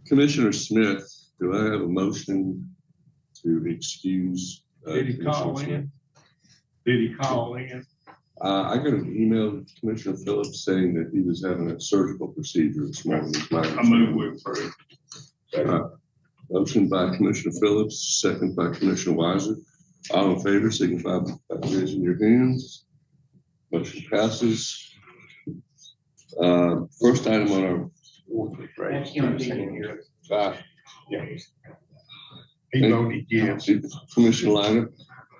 Commissioner Smith, do I have a motion to excuse? Did he call in? Did he call in? I got an email to Commissioner Phillips saying that he was having a surgical procedure this morning. I move with approve. Motion by Commissioner Phillips, second by Commissioner Weiser. All in favor, signify by raising your hands. Motion passes. First item on our He voted yes. Commissioner Liner,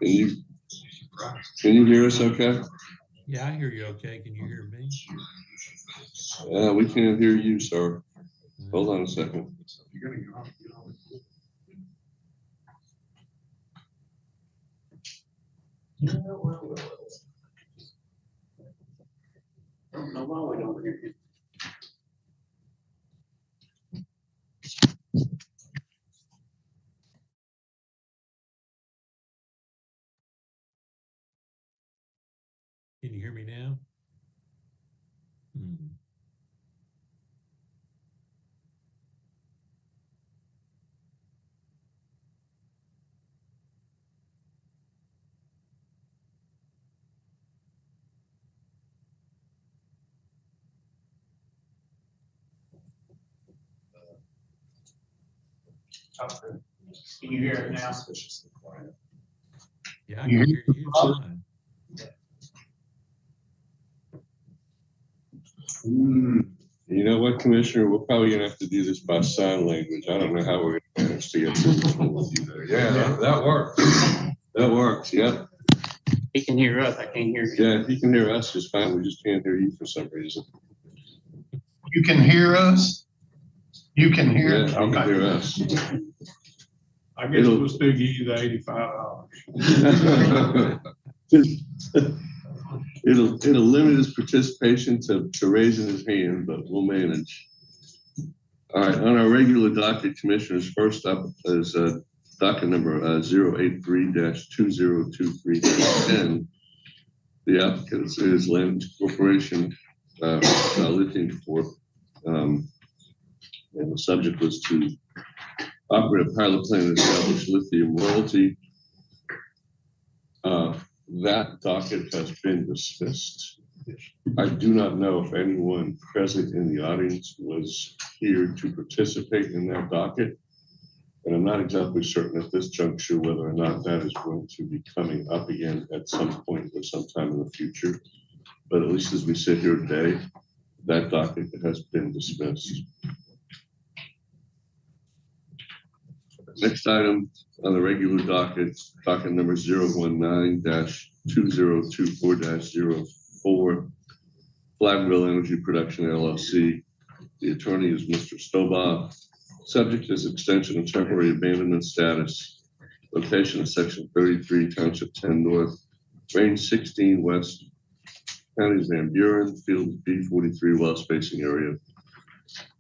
can you hear us okay? Yeah, I hear you okay. Can you hear me? We can't hear you, sir. Hold on a second. I don't know why we don't hear you. Can you hear me now? Can you hear it now? Yeah, I can hear you fine. You know what, Commissioner? We're probably gonna have to do this by sign language. I don't know how we're gonna manage to get through this one with you there. Yeah, that works. That works, yep. He can hear us, I can't hear you. Yeah, if you can hear us, just fine. We just can't hear you for some reason. You can hear us? You can Yeah, hear? you can hear us. I guess we'll still give you the $85. It'll limit his participation to raising his hand, but we'll manage. All right, on our regular docket, Commissioners, first up is docket number 083-2023-10. The applicant is Land Corporation Lithium Corp. And the subject was to operate a pilot plant and establish lithium royalty. That docket has been dismissed. I do not know if anyone present in the audience was here to participate in that docket. And I'm not exactly certain at this juncture whether or not that is going to be coming up again at some point or sometime in the future. But at least as we sit here today, that docket has been dismissed. Next item on the regular docket, docket number 019-2024-04, Flagville Energy Production LLC. The attorney is Mr. Stobaugh. Subject is extension of temporary abandonment status. Location is section 33, township 10 north, range 16 west, county Van Buren, field B43, well spacing area.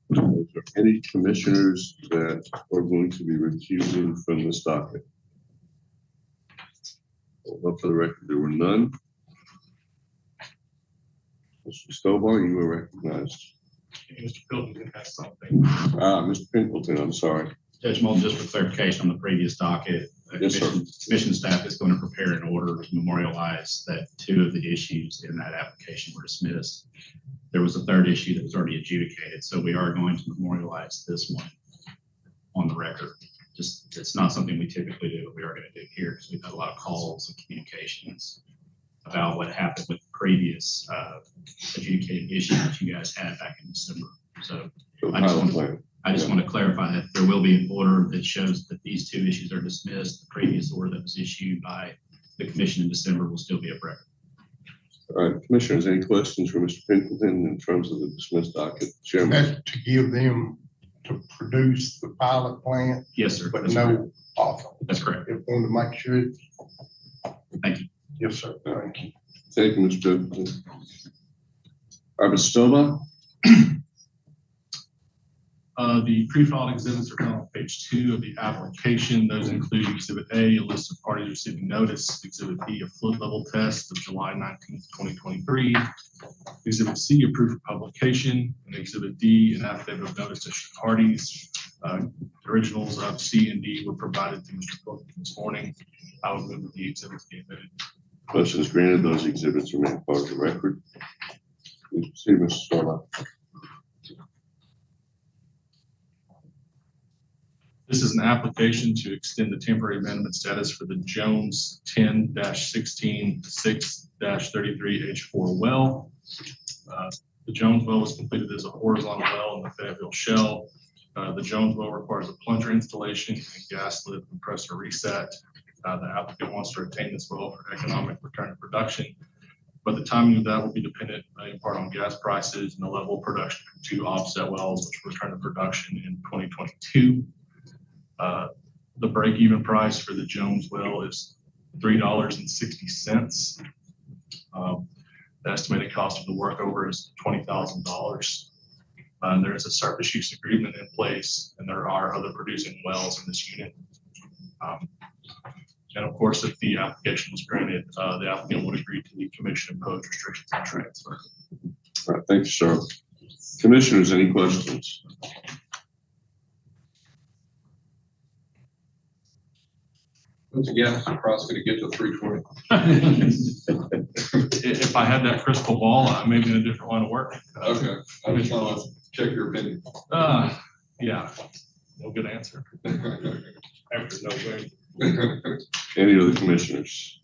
Is there any commissioners that are going to be recusing from this docket? Well, for the record, there were none. Mr. Stobaugh, you were recognized. Mr. Pilkington has something. Mr. Pinkleton, I'm sorry. Judge Moulton, just for clarification on the previous docket, Yes, sir. commission staff is going to prepare an order to memorialize that two of the issues in that application were dismissed. There was a third issue that was already adjudicated, so we are going to memorialize this one on the record. Just, it's not something we typically do, but we are going to do here because we've had a lot of calls and communications about what happened with the previous adjudicated issue that you guys had back in December. So I just want to clarify that there will be an order that shows that these two issues are dismissed. The previous order that was issued by the commission in December will still be a record. All right, commissioners, any questions for Mr. Pinkleton in terms of the dismissed docket? Chairman. That's to give them to produce the pilot plant. Yes, sir. But That's no correct. offer. That's correct. If want to make sure. Thank you. Yes, sir. Thank you. Thank you, Mr. Pinkleton. All right, Mr. Stobaugh. The pre-filed exhibits are found on page 2 of the application. Those include Exhibit A, a list of parties receiving notice. Exhibit B, a flood level test of July 19th, 2023. Exhibit C, a proof of publication. And Exhibit D, an affidavit of notice to parties. Originals of C and D were provided to Mr. Cook this morning. I would move that the exhibits be admitted. Motion is granted. Those exhibits remain part of the record. Please proceed, Mr. Stovall. This is an application to extend the temporary abandonment status for the Jones 10-16-6-33H4 well. The Jones well was completed as a horizontal well in the Fayetteville Shell. The Jones well requires a plunger installation and gas lift compressor reset. The applicant wants to retain this well for economic return to production, but the timing of that will be dependent in part on gas prices and the level of production from 2 offset wells, which return to production in 2022. The break-even price for the Jones well is $3.60. The estimated cost of the workover is $20,000. There is a surface use agreement in place, and there are other producing wells in this unit. And of course, if the application was granted, the applicant would agree to the commission imposed restrictions on transfer. All right, thank you, sir. Commissioners, any questions? Once again, I'm probably going to get to 320. If I had that crystal ball, I may be in a different line of work. Okay, I just want to check your opinion. Yeah, no good answer. After no way. Any other commissioners?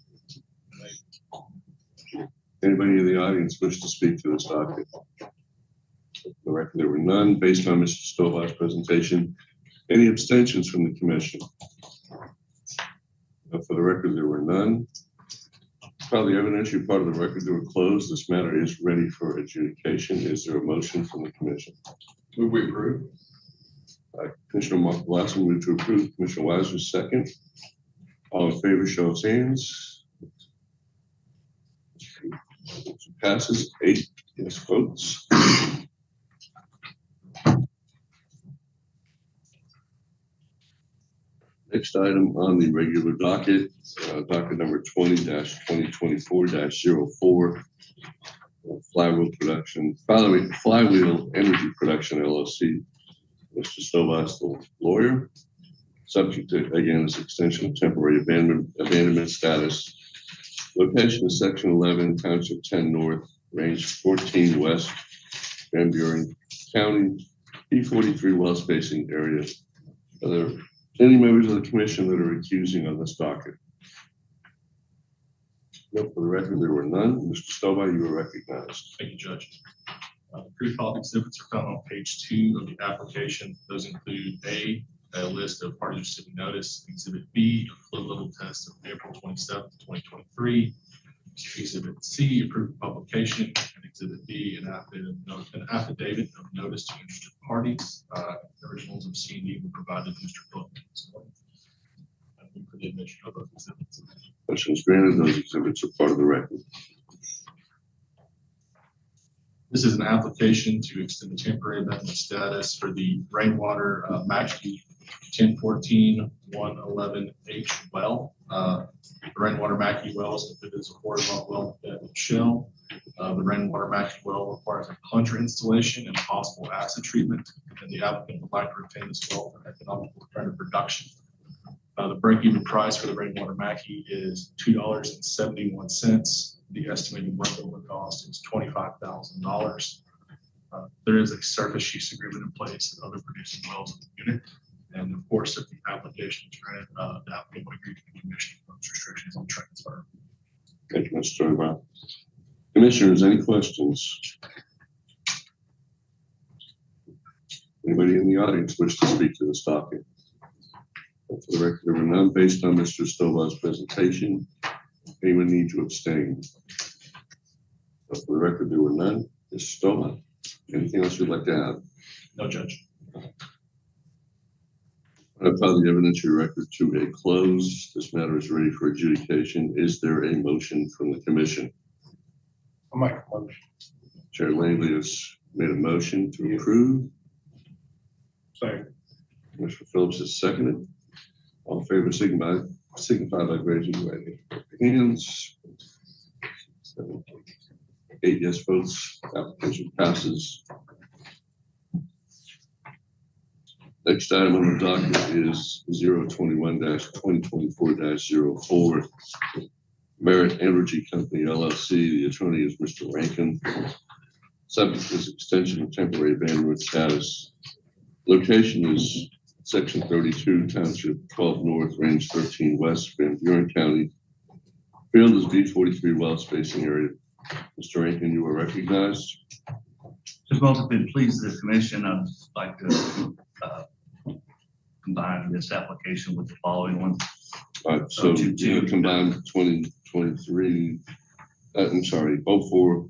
Anybody in the audience wish to speak to this docket? For the record, there were none. Based on Mr. Stovall's presentation, any abstentions from the commission? For the record, there were none. While the evidentiary part of the record they were closed, this matter is ready for adjudication. Is there a motion from the commission? Move we approve. Commissioner Mark Blasson moved to approve. Commissioner Weiser second. All in favor, show of hands. Passes 8 yes votes. Next item on the regular docket, docket number 20-2024-04, Flywheel Energy Production LLC. Mr. Stovall is the lawyer. Subject to, again, this extension of temporary abandonment status. Location is Section 11, Township 10 North, Range 14 West, Van Buren County, P43 well spacing area. Are there any members of the commission that are recusing on this docket? No, for the record, there were none. Mr. Stovall, you are recognized. Thank you, Judge. The pre-filed exhibits are found on page 2 of the application. Those include A list of parties receiving notice, Exhibit B, a flow level test of April 27th, 2023, Exhibit C, approved publication, and Exhibit D, an affidavit of notice to interested parties. Originals of C and D were provided to Mr. Cook. For the admission of those exhibits. Motion is granted. Those exhibits are part of the record. This is an application to extend the temporary abandonment status for the rainwater Mackey 1014-111H well. The rainwater Mackey well is completed as a horizontal well in the shell. The rainwater Mackey well requires a plunger installation and possible acid treatment, and the applicant would like to retain this well for economic return of production. The break-even price for the rainwater Mackey is $2.71. The estimated workover cost is $25,000. There is a surface use agreement in place with other producing wells in the unit. And of course, if the application is granted, the applicant would agree to the commission imposed restrictions on transfer. Thank you, Mr. Stovall. Commissioners, any questions? Anybody in the audience wish to speak to this docket? For the record, there were none. Based on Mr. Stovall's presentation, anyone need to abstain? For the record, there were none. Mr. Stovall, anything else you'd like to add? No, Judge. I file the evidentiary record to a close. This matter is ready for adjudication. Is there a motion from the commission? I'll make a motion. Chair Langley has made a motion to approve. Second. Commissioner Phillips has seconded. All in favor, signify by raising your right hands. 7, 8 yes votes. Application passes. Next item on the docket is 021-2024-04. Merit Energy Company LLC. The attorney is Mr. Rankin. Subject is extension of temporary abandonment status. Location is Section 32, Township 12 North, Range 13 West, Van Buren County. Field is B43 well spacing area. Mr. Rankin, you are recognized. As well as been pleased with the commission, I'd like to combine this application with the following one. All right, so you combine 2023, I'm sorry, 04.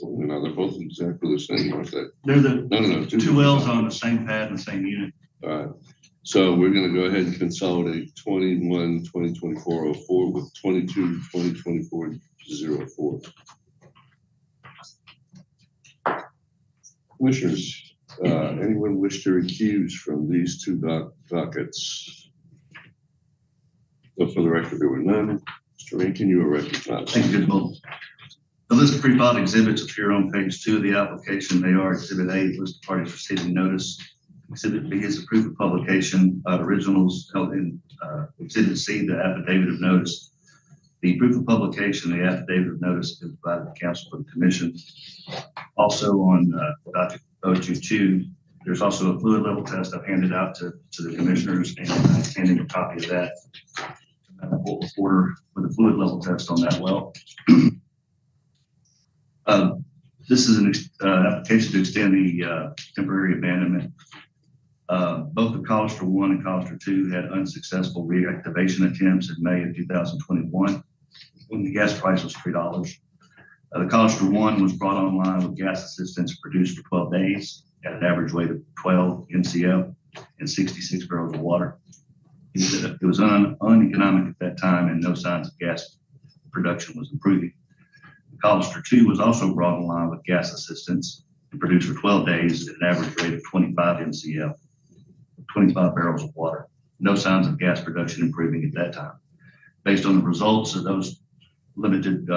No, they're both exactly the same, aren't they? They're the No. two wells on the same pad and the same unit. All right, so we're gonna go ahead and consolidate 21-2024-04 with 22-2024-04. Commissioners, anyone wish to recuse from these two dockets? So for the record, there were none. Mr. Rankin, you are recognized. Thank you, Judge Bolton. The list of pre-filed exhibits appear on page 2 of the application. They are Exhibit A, list of parties receiving notice. Exhibit B is approved of publication. Originals held in Exhibit C, the affidavit of notice. The proof of publication, the affidavit of notice is provided to council for the commission. Also on docket 022, there's also a fluid level test I've handed out to the commissioners, and I'm handing a copy of that order with a fluid level test on that well. This is an application to extend the temporary abandonment. Both the Collister 1 and Collister 2 had unsuccessful reactivation attempts in May of 2021 when the gas price was $3. The Collister 1 was brought online with gas assistance produced for 12 days at an average weight of 12 MCF and 66 barrels of water. It was uneconomic at that time, and no signs of gas production was improving. Collister 2 was also brought online with gas assistance and produced for 12 days at an average rate of 25 MCF, 25 barrels of water. No signs of gas production improving at that time. Based on the results of those limited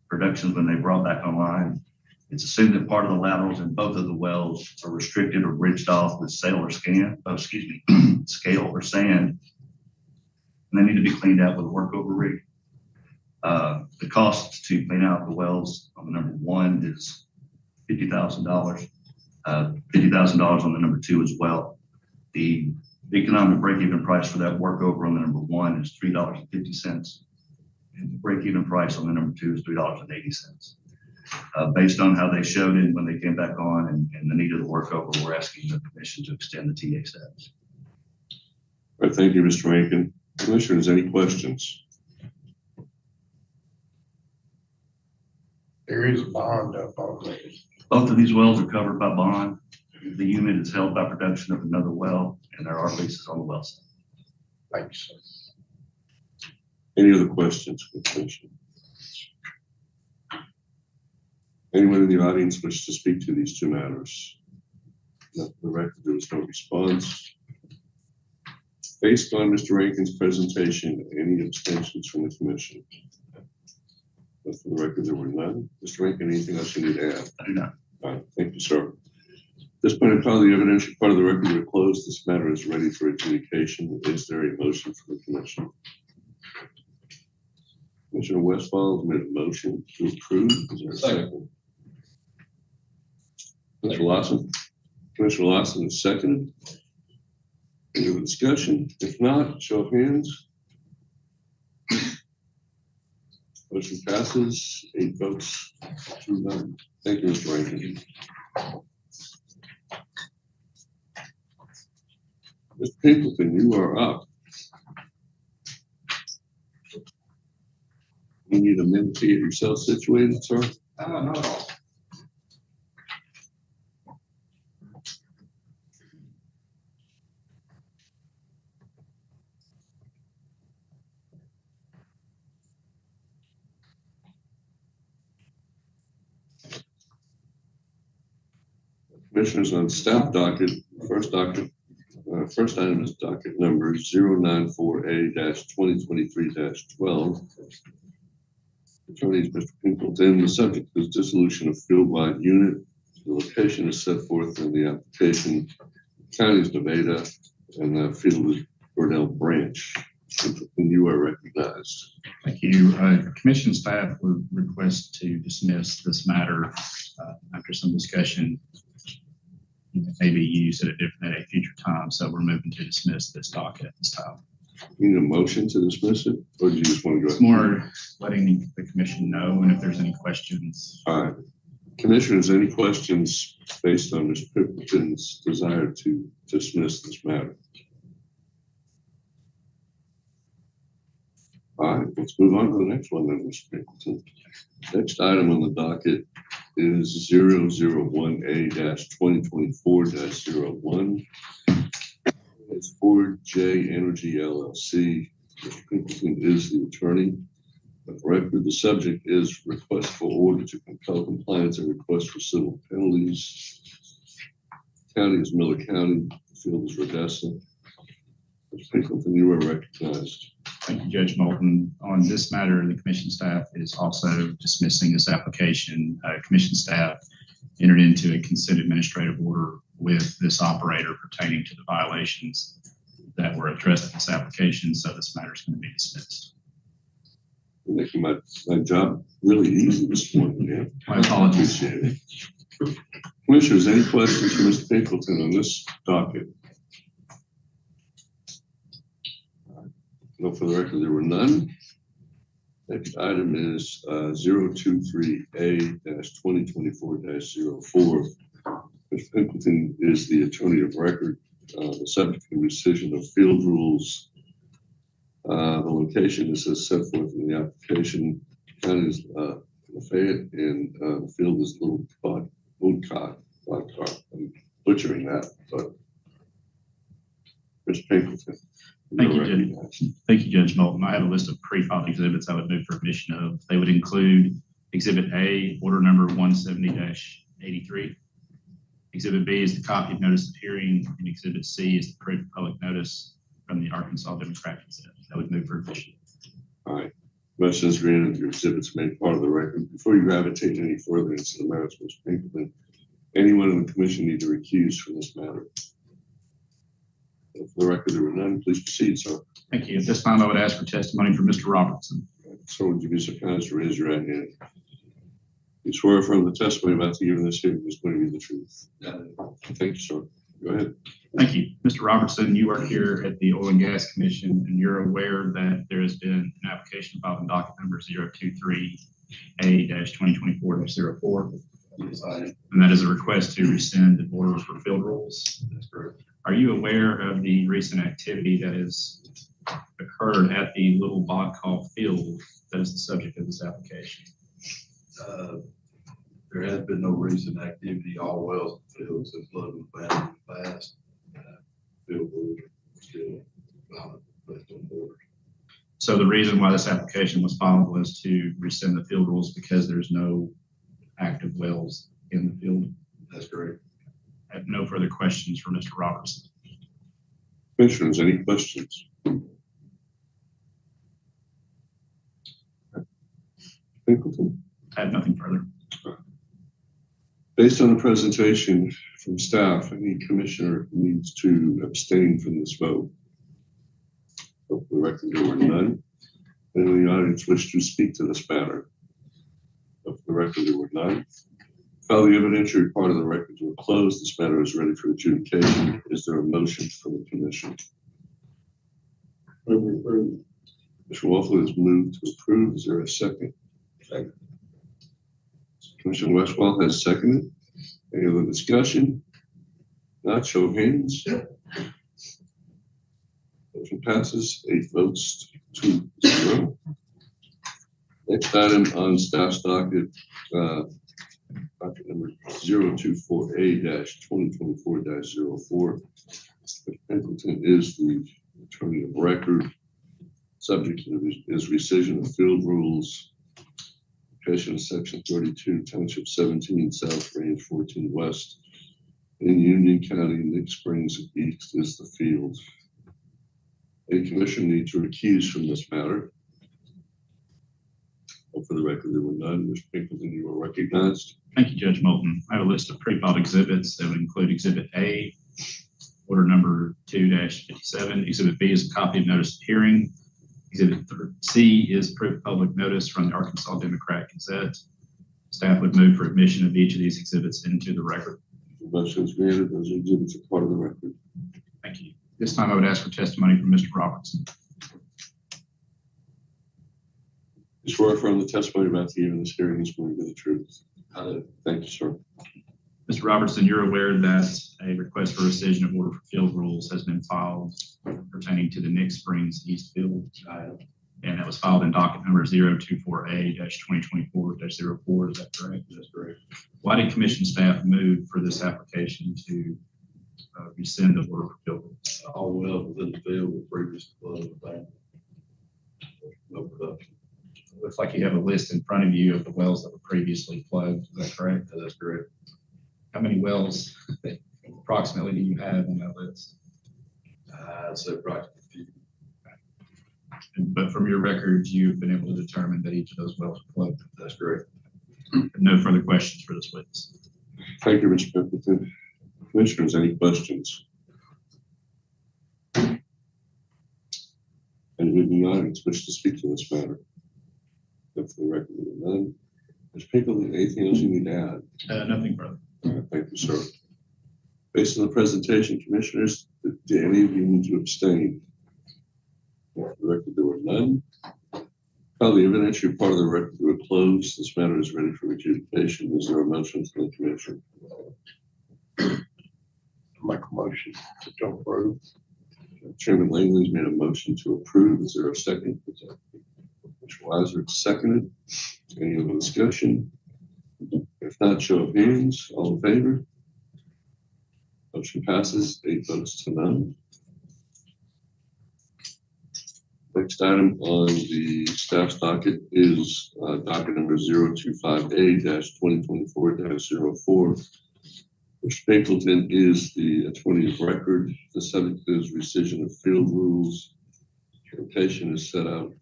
productions when they brought back online, it's assumed that part of the laterals in both of the wells are restricted or bridged off with scale or sand, and they need to be cleaned out with a workover rig. The cost to clean out the wells on the number 1 is $50,000. $50,000 on the number 2 as well. The economic break-even price for that workover on the number 1 is $3.50, and the break-even price on the number 2 is $3.80. Based on how they showed it when they came back on and the need of the workover, we're asking the commission to extend the TA status. All right, thank you, Mr. Rankin. Commissioners, any questions? There is a bond up on these. Both of these wells are covered by bond. The unit is held by production of another well, and there are leases on the well site. Thanks. Any other questions for the commission? Anyone in the audience wish to speak to these two matters? Not for the record, there was no response. Based on Mr. Rankin's presentation, any abstentions from the commission? But for the record, there were none. Mr. Rankin, anything else you need to add? I do not. All right, thank you, sir. At this point, I call the evidentiary part of the record to close. This matter is ready for adjudication. Is there a motion from the commission? Commissioner Westfall has made a motion to approve. Is there a second? Mr. Lawson? Commissioner Lawson is seconded. Any other discussion? If not, show of hands. Motion passes, 8 votes to none. Thank you, Mr. Rankin. Mr. Pinkleton, you are up. You need a minute to get yourself situated, sir? Not at all. Commissioners on staff docket, first item is docket number 094A-2023-12. Attorney is Mr. Pinkleton. The subject is dissolution of field-wide unit. The location is set forth in the application. County is Nevada, and the field is Burnell Branch. And you are recognized. Thank you. Commission staff would request to dismiss this matter after some discussion. Maybe use it at a future time. So we're moving to dismiss this docket at this time. You need a motion to dismiss it, or do you just want to go? It's more letting the commission know, and if there's any questions. All right. Commissioners, any questions based on Mr. Pickleton's desire to dismiss this matter? All right, let's move on to the next one then, Mr. Pickleton. Next item on the docket is 001A-2024-01. It's Ford J Energy LLC. Mr. Pickleton is the attorney. Of record, the subject is request for order to compel compliance and request for civil penalties. County is Miller County, the field is Rodessa. Mr. Pickleton, you are recognized. Thank you, Judge Moulton. On this matter, the commission staff is also dismissing this application. Commission staff entered into a consent administrative order with this operator pertaining to the violations that were addressed in this application, so this matter is going to be dismissed. You're making my job really easy this morning, yeah? My apologies. Appreciate it. Commissioners, any questions for Mr. Pickleton on this docket? No, for the record, there were none. Next item is 023A-2024-04. Mr. Pickleton is the attorney of record. The subject of rescission of field rules. The location is as set forth in the application. County is Lafayette, and the field is Little Woodcock. I'm butchering that, but Mr. Pickleton. Thank you, Judge. Thank you, Judge Moulton. I have a list of pre-filed exhibits I would move for admission of. They would include Exhibit A, order number 170-83. Exhibit B is the copy of notice of hearing, and Exhibit C is the proof of public notice from the Arkansas Democratic Senate. I would move for admission. All right. Motion is granted. Your exhibits made part of the record. Before you gravitate any further into the merits, Mr. Pickleton, anyone in the commission need to recuse from this matter? For the record, there were none. Please proceed, sir. Thank you. At this time, I would ask for testimony from Mr. Robertson. Sir, would you be so kind as to raise your right hand? You swear from the testimony about to give in this hearing is going to be the truth. Thank you, sir. Go ahead. Thank you. Mr. Robertson, you are here at the Oil and Gas Commission, and you're aware that there has been an application filed in docket number 023A-2024-04. And that is a request to rescind the orders for field rules. That's correct. Are you aware of the recent activity that has occurred at the Little Bodcall field that is the subject of this application? There has been no recent activity. All wells and fields have flooded abandoned in the past. Field rules are still valid based on borders. So the reason why this application was filed was to rescind the field rules because there's no active wells in the field. That's correct. I have no further questions for Mr. Robertson. Commissioners, any questions? Pickleton? I have nothing further. Based on the presentation from staff, any commissioner needs to abstain from this vote. For the record, there were none. Anyone in the audience wish to speak to this matter? For the record, there were none. While the evidentiary part of the records were closed, this matter is ready for adjudication. Is there a motion from the commission? Mr. Wolfley has moved to approve. Is there a second? Second. Commissioner Westwell has seconded. Any other discussion? Not, show of hands. Motion passes 8 votes to 0. Next item on staff's docket, docket number 024A-2024-04. Mr. Pickleton is the attorney of record. Subject is rescission of field rules. Location is section 32, township 17, south, range 14 west. In Union County, Nick Springs East is the field. A commission need to recuse from this matter. For the record, there were none. Mr. Pickleton, you are recognized. Thank you, Judge Moulton. I have a list of pre-filed exhibits that would include Exhibit A, order number 2-57. Exhibit B is a copy of notice of hearing. Exhibit C is proof of public notice from the Arkansas Democrat Gazette. Staff would move for admission of each of these exhibits into the record. The motion is granted. Those exhibits are part of the record. Thank you. This time I would ask for testimony from Mr. Robertson. You swear affirm the testimony about the even this hearing is going to be the truth. I do. Thank you, sir. Mr. Robertson, you're aware that a request for rescission of order for field rules has been filed pertaining to the Nick Springs East Field. And that was filed in docket number 024A-2024-04. Is that correct? That's correct. Why did commission staff move for this application to rescind the order for field rules? All wells within the field were previously plugged with that. No production. Looks like you have a list in front of you of the wells that were previously plugged. Is that correct? That's correct. How many wells approximately do you have on that list? I'd say approximately 50. But from your records, you've been able to determine that each of those wells were plugged. That's correct. No further questions for this witness. Thank you, Mr. Pipkin. Commissioners, any questions? Anyone in the audience wish to speak to this matter? If for the record, none. Ms. Pinkelton, anything else you need to add? Nothing further. All right, thank you, sir. Based on the presentation, commissioners, do any of you need to abstain? For the record, there were none. Call the evidentiary part of the record to a close. This matter is ready for adjudication. Is there a motion from the commission? Make a motion to approve. Chairman Langley's made a motion to approve. Is there a second? Mr. Weiser, seconded. Any other discussion? If not, show of hands. All in favor? Motion passes, 8 votes to none. Next item on the staff's docket is docket number 025A-2024-04. Mr. Pinkelton is the attorney of record. The subject is rescission of field rules. Location is set out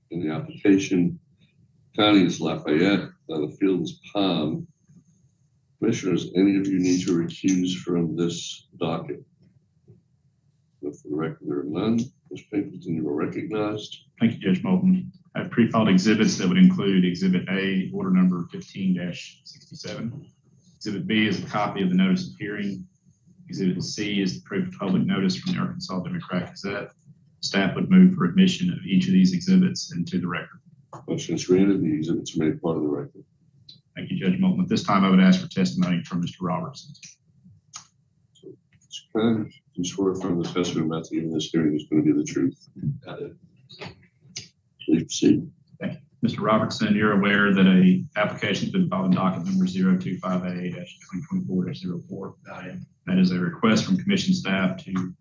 in the application. County is Lafayette. The field is Palm. Commissioners, any of you need to recuse from this docket? But for the record, there are none. Ms. Pinkelton, you are recognized. Thank you, Judge Moulton. I have pre-filed exhibits that would include Exhibit A, order number 15-67. Exhibit B is a copy of the notice of hearing. Exhibit C is the proof of public notice from the Arkansas Democrat Gazette. Staff would move for admission of each of these exhibits into the record. Motion is granted. The exhibits are made part of the record. Thank you, Judge Moulton. At this time, I would ask for testimony from Mr. Robertson. Mr. Kern, do you swear from the testimony about the even this hearing is going to be the truth? I do. Please proceed. Mr. Robertson, you're aware that a application has been filed in docket number 025A-2024-04. That is a request from commission staff to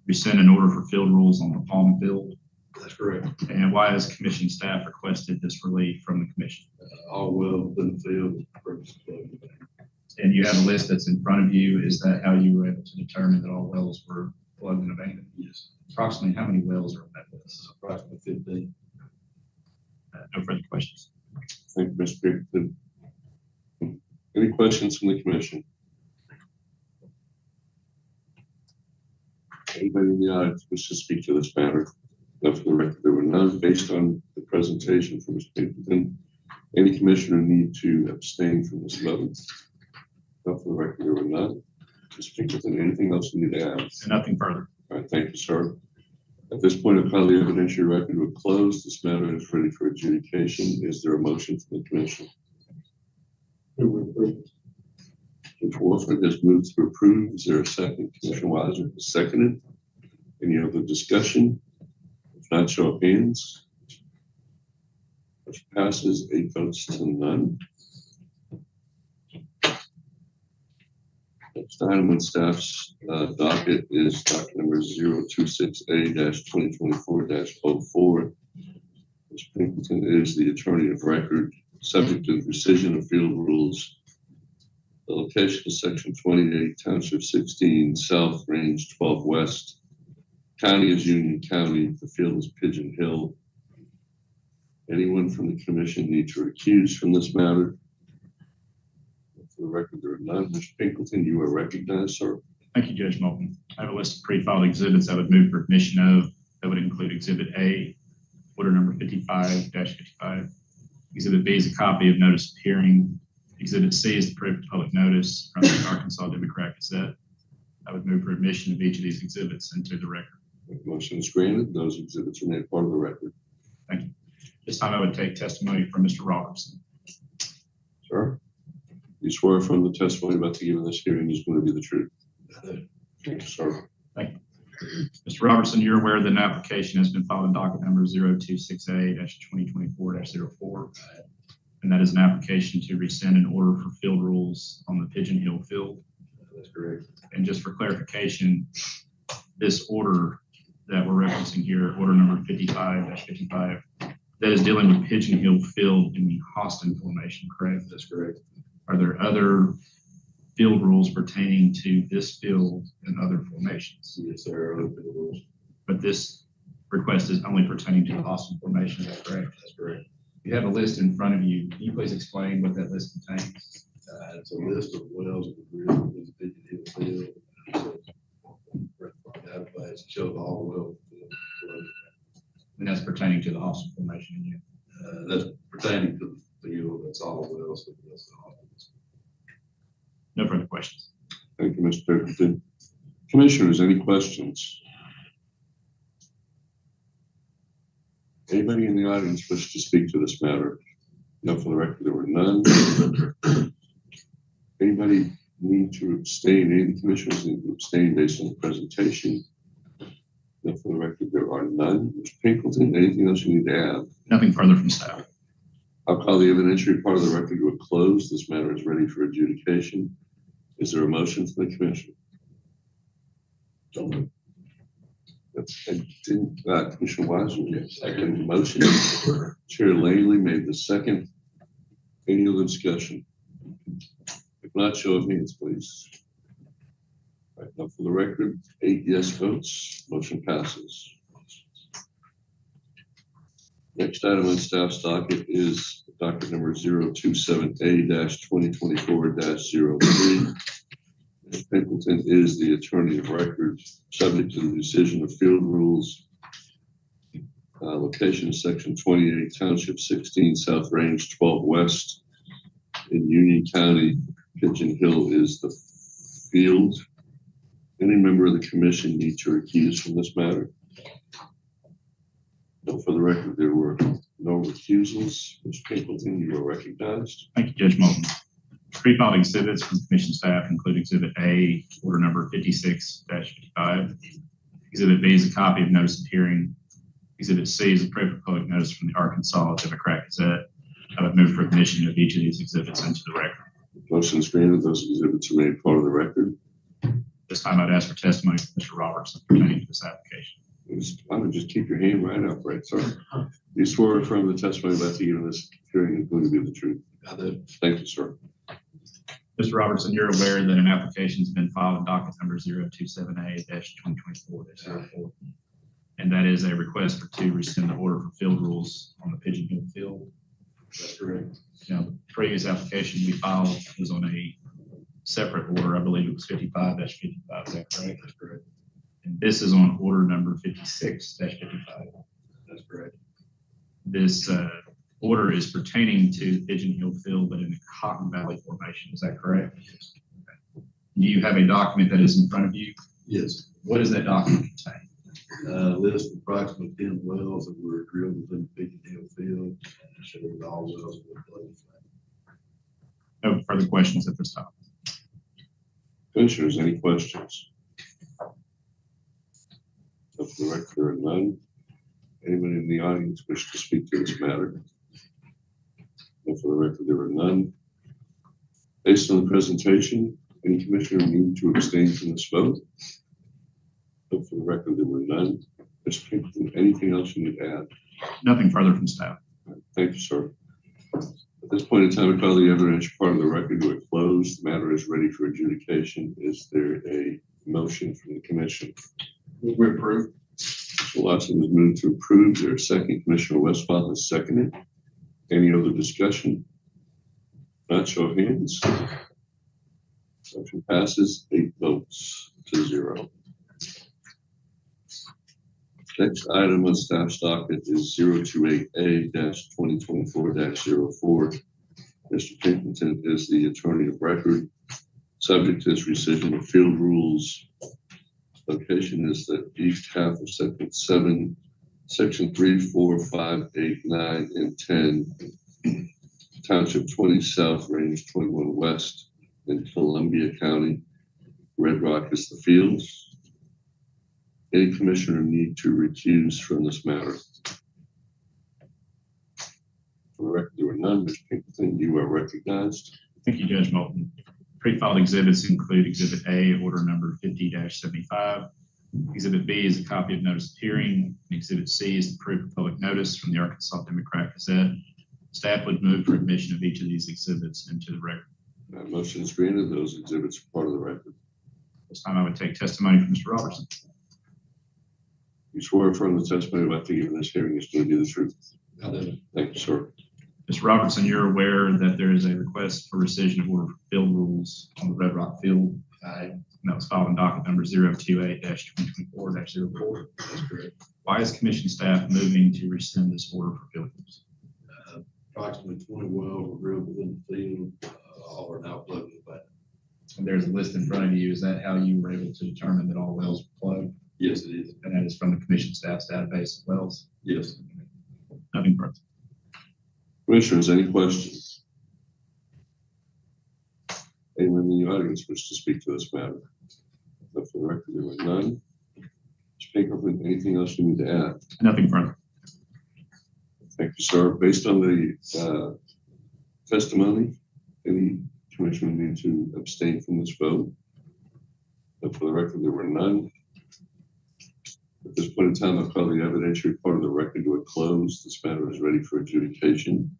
rescind an order for field rules on the Palm Field. That's correct. And why has commission staff requested this relief from the commission? All wells within the field were previously plugged with that. And you have a list that's in front of you. Is that how you were able to determine that all wells were plugged and abandoned? Yes. Approximately how many wells are on that list? Approximately 15. No further questions. Thank you, Mr. Pinkelton. Any questions from the commission? Anybody in the audience wish to speak to this matter? No, for the record, there were none. Based on the presentation from Mr. Pinkelton, any commissioner need to abstain from this vote? No, for the record, there were none. Mr. Pinkelton, anything else you need to add? And nothing further. All right, thank you, sir. At this point, I'll call the evidentiary record to a close. This matter is ready for adjudication. Is there a motion from the commission? Judge Wolford has moved to approve. Is there a second? Commissioner Weiser has seconded. Any other discussion? If not, show of hands. Motion passes, 8 votes to none. Next item on staff's docket is docket number 026A-2024-04. Mr. Pinkelton is the attorney of record, subject to rescission of field rules. The location is section 28, township 16, south, range 12 west. County is Union County. The field is Pigeon Hill. Anyone from the commission need to recuse from this matter? For the record, there are none. Mr. Pinkelton, you are recognized, sir. Thank you, Judge Moulton. I have a list of pre-filed exhibits I would move for admission of. That would include Exhibit A, order number 55-55. Exhibit B is a copy of notice of hearing. Exhibit C is the proof of public notice from the Arkansas Democrat Gazette. I would move for admission of each of these exhibits into the record. Motion is granted. Those exhibits are made part of the record. Thank you. This time I would take testimony from Mr. Robertson. Sir, you swear from the testimony about to give in this hearing is going to be the truth. I do. Thank you, sir. Mr. Robertson, you're aware that an application has been filed in docket number 0268-2024-04. And that is an application to rescind an order for field rules on the Pigeon Hill field. That's correct. And just for clarification, this order that we're referencing here, order number 55-55, that is dealing with Pigeon Hill field in the Austin formation, correct? That's correct. Are there other field rules pertaining to this field and other formations? Yes, there are other field rules. But this request is only pertaining to the Austin formation, is that correct? That's correct. You have a list in front of you. Can you please explain what that list contains? It's a list of wells that were drilled in the Pigeon Hill field. Database shows all the wells. And that's pertaining to the Austin formation again. That's pertaining to the field. That's all the wells. That's all. No further questions. Thank you, Mr. Pickerton. Commissioners, any questions? Anybody in the audience wish to speak to this matter? No, for the record, there were none. Anybody need to abstain? Any of the commissioners need to abstain based on the presentation? No, for the record, there are none. Mr. Pinkleton, anything else you need to add? Nothing further from staff. I'll call the evidentiary part of the record to a close. This matter is ready for adjudication. Is there a motion from the commission? Commissioner Wise, second motion. Chair Langley made the second. Any other discussion? If not, show of hands, please. All right, now for the record, 8 yes votes, motion passes. Next item on staff's docket is docket number 027A-2024-03. Mr. Pinkleton is the attorney of record, subject to the decision of field rules. Location is section 28, township 16, South Range 12 West in Union County. Pigeon Hill is the field. Any member of the commission need to recuse from this matter? No, for the record, there were no recusals. Mr. Pinkleton, you are recognized. Thank you, Judge Moulton. Pre-filed exhibits from commission staff include Exhibit A, order number 56-55. Exhibit B is a copy of notice of hearing. Exhibit C is a proof of public notice from the Arkansas Democrat Gazette. I would move for admission of each of these exhibits into the record. Motion is granted. Those exhibits are made part of the record. This time I'd ask for testimony from Mr. Robertson pertaining to this application. I would just keep your hand right up, right, sir. You swear from the testimony about to give in this hearing is going to be the truth. I do. Thank you, sir. Mr. Robertson, you're aware that an application has been filed in docket number 027A-2024-04. And that is a request to rescind the order for field rules on the Pigeon Hill field. That's correct. Now, the previous application we filed was on a separate order. I believe it was 55-55. Is that correct? That's correct. And this is on order number 56-55. That's correct. This order is pertaining to the Pigeon Hill field, but in the Cotton Valley formation. Is that correct? Do you have a document that is in front of you? Yes. What does that document contain? List of approximately 10 wells that were drilled within the Pigeon Hill field. Showed all wells were closed. No further questions at this time. Commissioners, any questions? For the record, there are none. Anyone in the audience wish to speak to this matter? For the record, there are none. Based on the presentation, any commissioner need to abstain from this vote? For the record, there were none. Mr. Pinkleton, anything else you need to add? Nothing further from staff. Thank you, sir. At this point in time, I call the evidentiary part of the record to a close. The matter is ready for adjudication. Is there a motion from the commission? We approve. Mr. Watson has moved to approve. Is there a second? Commissioner Westphal has seconded. Any other discussion? Not show of hands. Motion passes 8 votes. to 0. Next item on staff's docket is 028A-2024-04. Mr. Pinkerton is the attorney of record. Subject is rescission of field rules. Location is the east half of Section 7, Section 3, 4, 5, 8, 9, and 10. Township 20 South, Range 21 West in Columbia County. Red Rock is the fields. Any commissioner need to recuse from this matter? For the record, there were none. Mr. Pinkerton, you are recognized. Thank you, Judge Moulton. Pre-filed exhibits include Exhibit A, order number 50-75. Exhibit B is a copy of notice of hearing. Exhibit C is the proof of public notice from the Arkansas Democrat Gazette. Staff would move for admission of each of these exhibits into the record. Motion is granted. Those exhibits are part of the record. This time I would take testimony from Mr. Robertson. You swear from the testimony about the given this hearing is going to be the truth. I do. Thank you, sir. Mr. Robertson, you're aware that there is a request for rescission of order for field rules on the Red Rock Field. And that was filed in docket number 028-2024-04. That's correct. Why is commission staff moving to rescind this order for field rules? Approximately 20 wells were drilled within the field, all are now plugged in back. And there's a list in front of you. Is that how you were able to determine that all wells were plugged? Yes, it is. And that is from the commission staff's database of wells? Yes. Nothing further. Commissioners, any questions? Anyone in the audience wish to speak to this matter? But for the record, there were none. Mr. Pinkerton, anything else you need to add? Nothing further. Thank you, sir. Based on the testimony, any commissioner need to abstain from this vote? But for the record, there were none. At this point in time, I'll call the evidentiary part of the record to a close. This matter is ready for adjudication.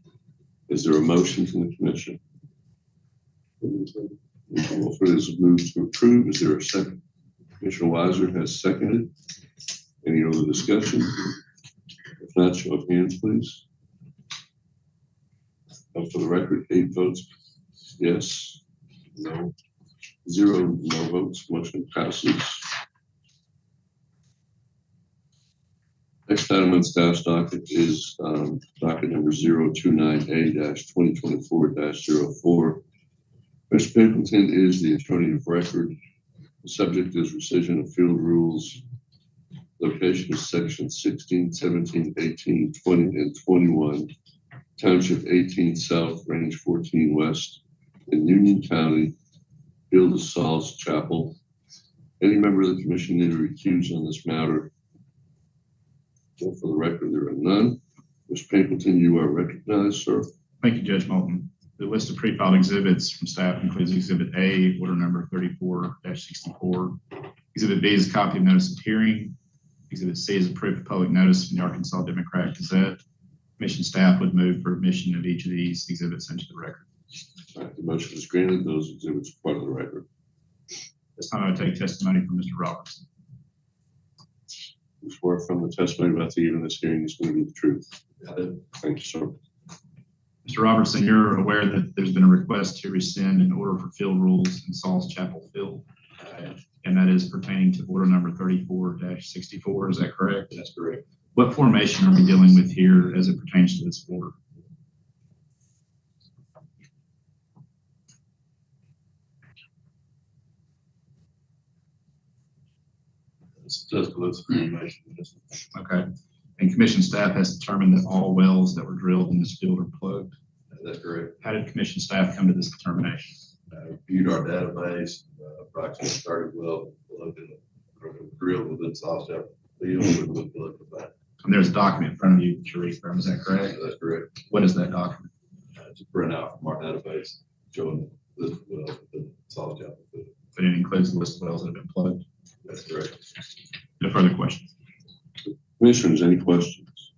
Is there a motion from the commission? Commissioner Wolford has moved to approve. Is there a second? Commissioner Weiser has seconded. Any other discussion? If not, show of hands, please. For the record, 8 votes yes, no, 0 no votes. Motion passes. Next item on staff's docket is docket number 029A-2024-04. Mr. Pinkerton is the attorney of record. The subject is rescission of field rules. Location is section 16, 17, 18, 20, and 21. Township 18 South, Range 14 West in Union County. Field is Saul's Chapel. Any member of the commission need to recuse on this matter? So for the record, there are none. Mr. Pinkerton, you are recognized, sir. Thank you, Judge Moulton. The list of pre-filed exhibits from staff includes Exhibit A, order number 34-64. Exhibit B is a copy of notice of hearing. Exhibit C is a proof of public notice from the Arkansas Democrat Gazette. Commission staff would move for admission of each of these exhibits into the record. All right, the motion is granted. Those exhibits are part of the record. This time I would take testimony from Mr. Robertson. You swear from the testimony about the given this hearing is going to be the truth. I do. Thank you, sir. Mr. Robertson, you're aware that there's been a request to rescind an order for field rules in Saul's Chapel Field, and that is pertaining to order number 34-64. Is that correct? That's correct. What formation are we dealing with here as it pertains to this order? It's just a list of information. Okay. And commission staff has determined that all wells that were drilled in this field are plugged. That's correct. How did commission staff come to this determination? Viewed our database, approximately 30 wells, drilled within South Chapel Field, with plugged back. And there's a document in front of you, Sharif, is that correct? That's correct. What is that document? It's a printout from our database showing this well within South Chapel Field. But it includes the list of wells that have been plugged. That's correct. No further questions. Commissioners, any questions?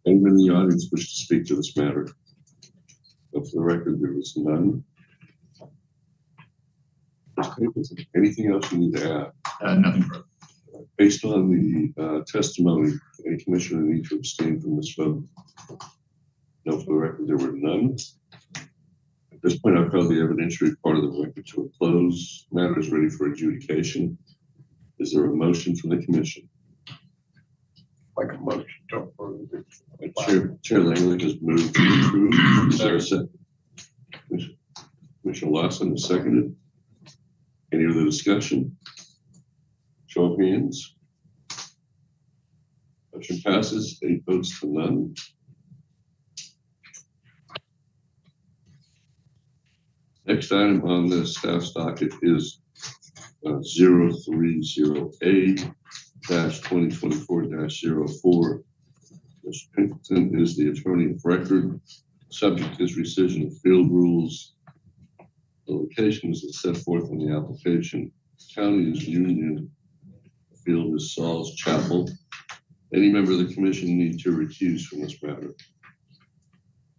Anyone in the audience wish to speak to this matter? But for the record, there was none. Anything else you need to add? Nothing further. Based on the testimony, any commissioner need to abstain from this vote? No, for the record, there were none. At this point, I've called the evidentiary part of the record to a close. Matter is ready for adjudication. Is there a motion from the commission? Make a motion to approve it. Chair Langley has moved to approve. Is there a second? Commissioner Lawson has seconded. Any other discussion? Show of hands. Motion passes, 8 votes to none. Next item on the staff's docket is 030A-2024-04. Mr. Pinkerton is the attorney of record. Subject is rescission of field rules. The location is set forth in the application. County is Union. Field is Saul's Chapel. Any member of the commission need to recuse from this matter?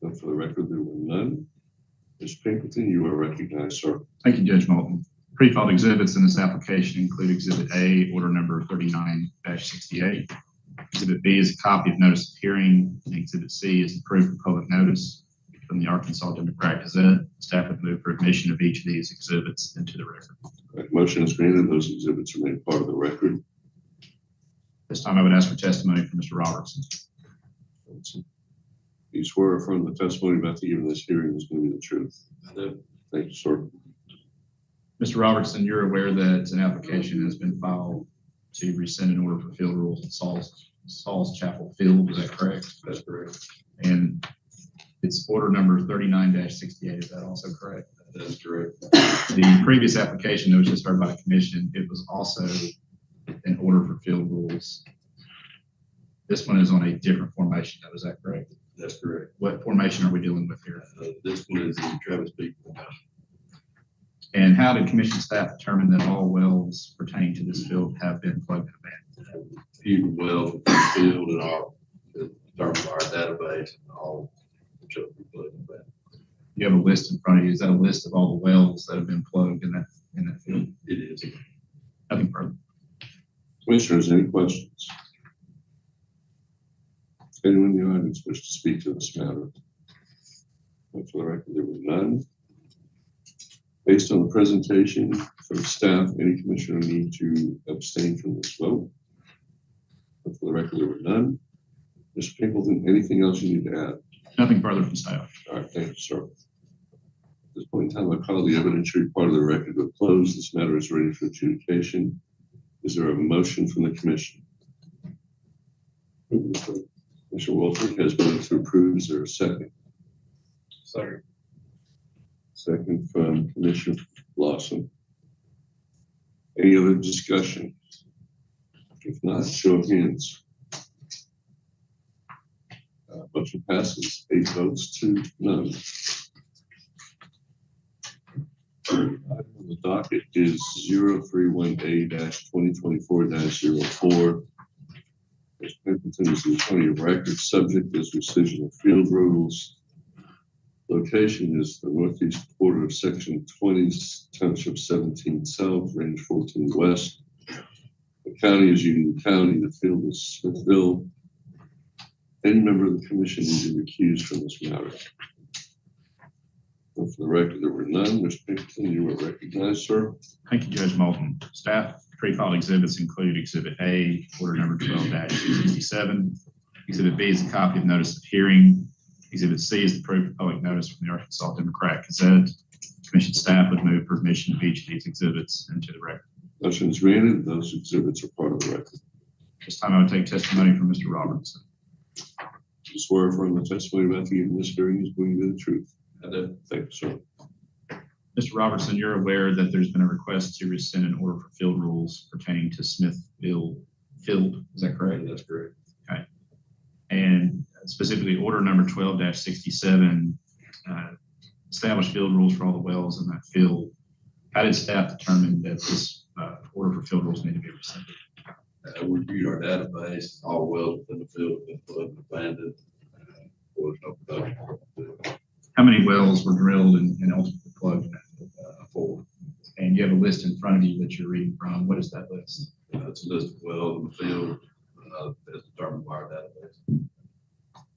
And for the record, there were none. Mr. Pinkerton, you are recognized, sir. Thank you, Judge Moulton. Pre-filed exhibits in this application include Exhibit A, Order Number 39-68. Exhibit B is a copy of notice of hearing, and Exhibit C is the proof of public notice from the Arkansas Democrat Gazette. Staff would move for admission of each of these exhibits into the record. Right, motion is granted. Those exhibits are made part of the record. This time I would ask for testimony from Mr. Robertson. You swear or affirm the testimony about to give in this hearing is going to be the truth? I do. Thank you, sir. Mr. Robertson, you're aware that an application has been filed to rescind an order for field rules at Saul's Chapel Field, is that correct? That's correct. And it's order number 39-68, is that also correct? That's correct. The previous application that was just heard by the commission, it was also an order for field rules. This one is on a different formation, though, is that correct? That's correct. What formation are we dealing with here? This one is in Travis Peak. And how did commission staff determine that all wells pertaining to this field have been plugged and abandoned? Few wells in the field and all, in terms of our database, all should be plugged in back. You have a list in front of you. Is that a list of all the wells that have been plugged in that field? It is. Nothing further. Commissioners, any questions? Anyone in the audience wish to speak to this matter? And for the record, there were none. Based on the presentation from staff, any commissioner need to abstain from this vote? And for the record, there were none. Mr. Pinkleton, anything else you need to add? Nothing further from staff. All right, thank you, sir. At this point in time, I call the evidentiary part of the record to a close. This matter is ready for adjudication. Is there a motion from the commission? Mr. Wolford has moved to approve. Is there a second? Second. Second from Commissioner Lawson. Any other discussion? If not, show of hands. Motion passes 8 votes to none. Item on the docket is 031A-2024-04. Mr. Pimpleton is the attorney of record. Subject is rescission of field rules. Location is the northeast quarter of Section 20, Township 17 South, Range 14 West. The county is Union County. The field is Smithville. Any member of the commission need to recuse from this matter? And for the record, there were none. Mr. Pinkleton, you are recognized, sir. Thank you, Judge Moulton. Staff pre-filed exhibits include Exhibit A, Order Number 12-267. Exhibit B is a copy of notice of hearing. Exhibit C is the proof of public notice from the Arkansas Democrat Gazette. Commission staff would move for admission of each of these exhibits into the record. Motion is granted. Those exhibits are part of the record. This time I would take testimony from Mr. Robertson. You swear or affirm the testimony about to give in this hearing is going to be the truth? I do. Thank you, sir. Mr. Robertson, you're aware that there's been a request to rescind an order for field rules pertaining to Smithville Field. Is that correct? That's correct. Okay. And specifically order number 12-67 established field rules for all the wells in that field. How did staff determine that this order for field rules need to be rescinded? We reviewed our database, all wells within the field have been plugged and abandoned. There was no production. How many wells were drilled and ultimately plugged in that field? 4. And you have a list in front of you that you're reading from. What is that list? It's a list of wells in the field as determined by our database.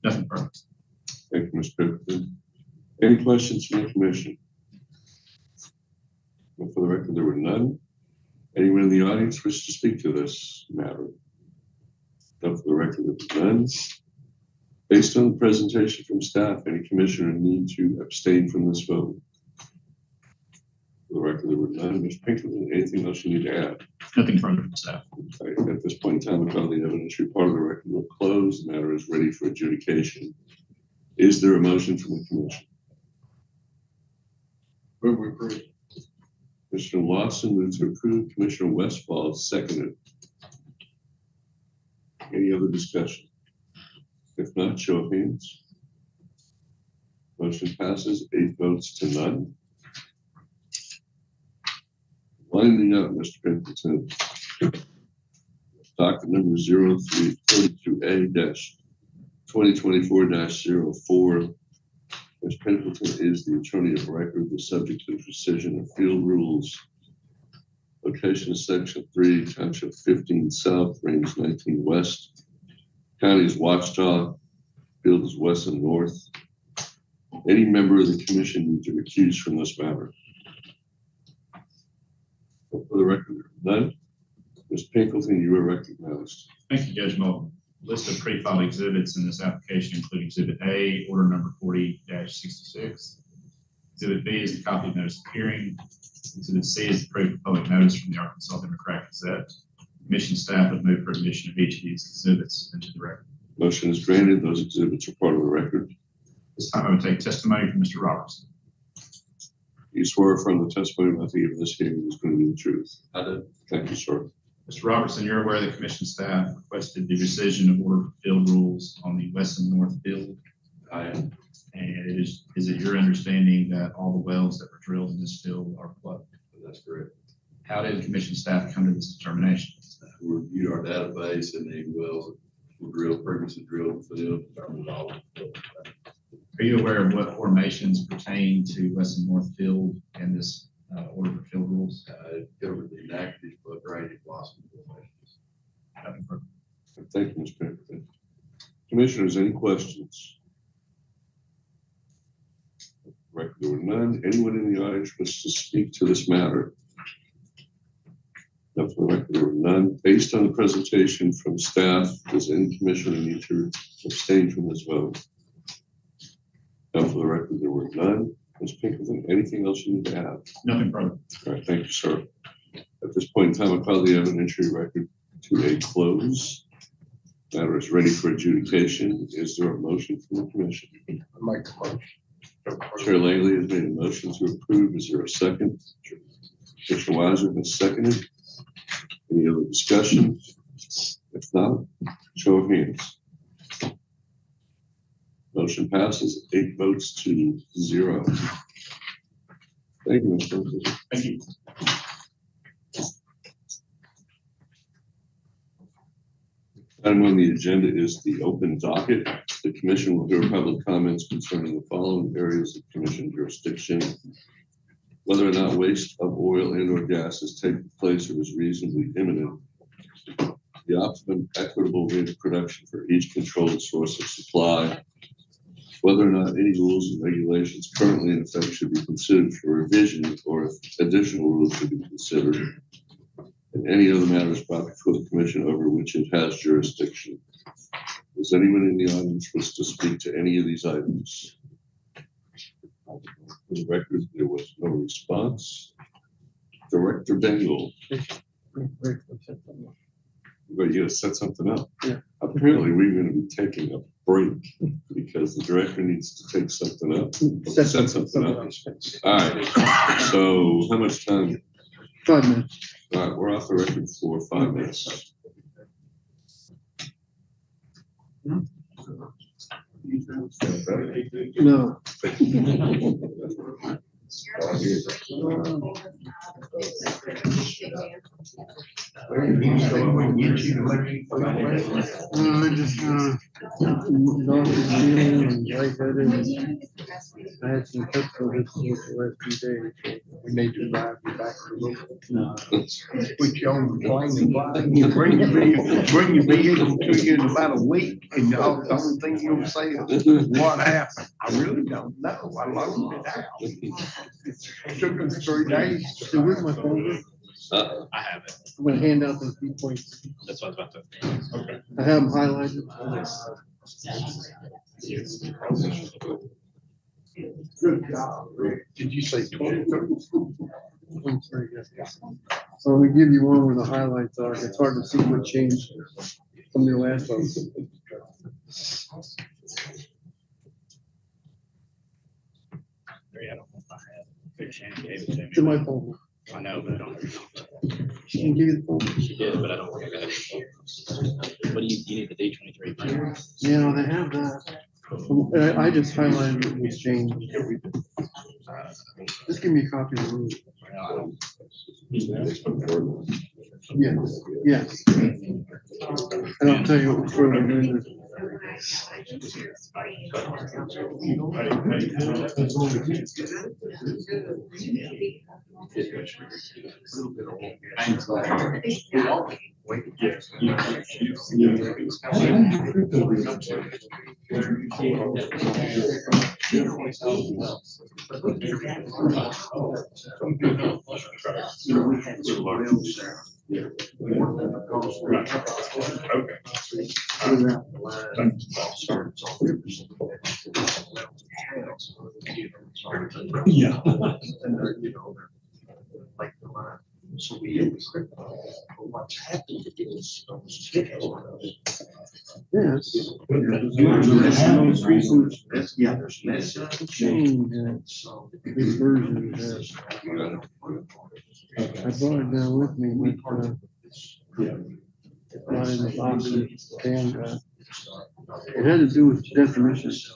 Nothing further. Thank you, Mr. Pinkleton. Any questions from the commission? Well, for the record, there were none. Anyone in the audience wish to speak to this matter? No, for the record, there were none. Based on the presentation from staff, any commissioner need to abstain from this vote? For the record, there were none. Mr. Pinkerton, anything else you need to add? Nothing further from staff. Okay, at this point in time, I call the evidentiary part of the record will close. The matter is ready for adjudication. Is there a motion from the commission? Move we approve. Commissioner Lawson moves to approve. Commissioner Westfall seconded. Any other discussion? If not, show of hands. Motion passes 8 votes to none. Winding up, Mr. Pinkerton. Docket number 0342A-2024-04. Ms. Pendleton is the attorney of record, the subject to precision of field rules. Location is section 3, township 15 south, range 19 west. County is Watchtower, field is west and north. Any member of the commission need to recuse from this matter? For the record, none. Ms. Pinkerton, you are recognized. Thank you, Judge Moulton. List of pre-filed exhibits in this application include Exhibit A, order number 40-66. Exhibit B is the copy of notice of hearing. Exhibit C is the proof of public notice from the Arkansas Democrat Gazette. Commission staff would move for admission of each of these exhibits into the record. Motion is granted. Those exhibits are part of the record. This time I would take testimony from Mr. Robertson. You swear from the testimony about the given this hearing is going to be the truth. I do. Thank you, sir. Mr. Robertson, you're aware the commission staff requested the rescission of order for field rules on the west and north field. I am. And is it your understanding that all the wells that were drilled in this field are plugged? That's correct. How did the commission staff come to this determination? We reviewed our database and the wells that were drilled, previously drilled in the field, determined all of them. Are you aware of what formations pertain to west and north field and this order for field rules? It covered the inactive but graded blossom formations. Nothing further. Thank you, Mr. Pinkerton. Commissioners, any questions? Record, there were none. Anyone in the audience wish to speak to this matter? No, for the record, there were none. Based on the presentation from staff, does any commissioner need to abstain from this vote? No, for the record, there were none. Ms. Pinkerton, anything else you need to add? Nothing further. All right, thank you, sir. At this point in time, I call the evidentiary record to a close. Matter is ready for adjudication. Is there a motion from the commission? I make the motion. Chair Langley has made a motion to approve. Is there a second? Commissioner Weiser has seconded. Any other discussion? If not, show of hands. Motion passes 8 votes to 0. Thank you, Mr. President. Thank you. Item on the agenda is the open docket. The commission will hear public comments concerning the following areas of commission jurisdiction. Whether or not waste of oil and or gas is taking place or is reasonably imminent. The optimum equitable rate of production for each controlled source of supply. Whether or not any rules and regulations currently in effect should be considered for revision or if additional rules should be considered. And any other matters brought before the commission over which it has jurisdiction. Does anyone in the audience wish to speak to any of these items? For the record, there was no response. Director Bengal. But you gotta set something up. Yeah. Apparently, we're gonna be taking a break because the director needs to take something up. Set something up. All right, so how much time? 5 minutes. All right, we're off the record for 5 minutes. No. Nausea, feeling, and lightheaded. I had some pepper this the last few days. We need to drive you back to local. Put you on the plane and bring your vehicle to you in about a week, and the only thing you'll say is, what happened? I really don't know. I loaded it out. It took us 3 days. So where's my folder? I have it. I'm gonna hand out those key points. That's what I was about to. Okay. I have them highlighted. Good job, Rick. Did you say 22? So we give you one where the highlights are. It's hard to see what changed from your last vote. I don't know if I have. Shannon gave it to To me. my folder. I know, but I don't. She can give you the folder. She did, but I don't think I got it. What do you need the D23? Yeah, they have that. I just highlighted what was changed. Just give me a copy of the rule. Yes, yes. And I'll tell you what was further in this. Yeah. So we, what's happened is those tickets. Yes. Yeah, there's Change, this version has. I brought it down with me, but, not in the box, and, it had to do with definitions.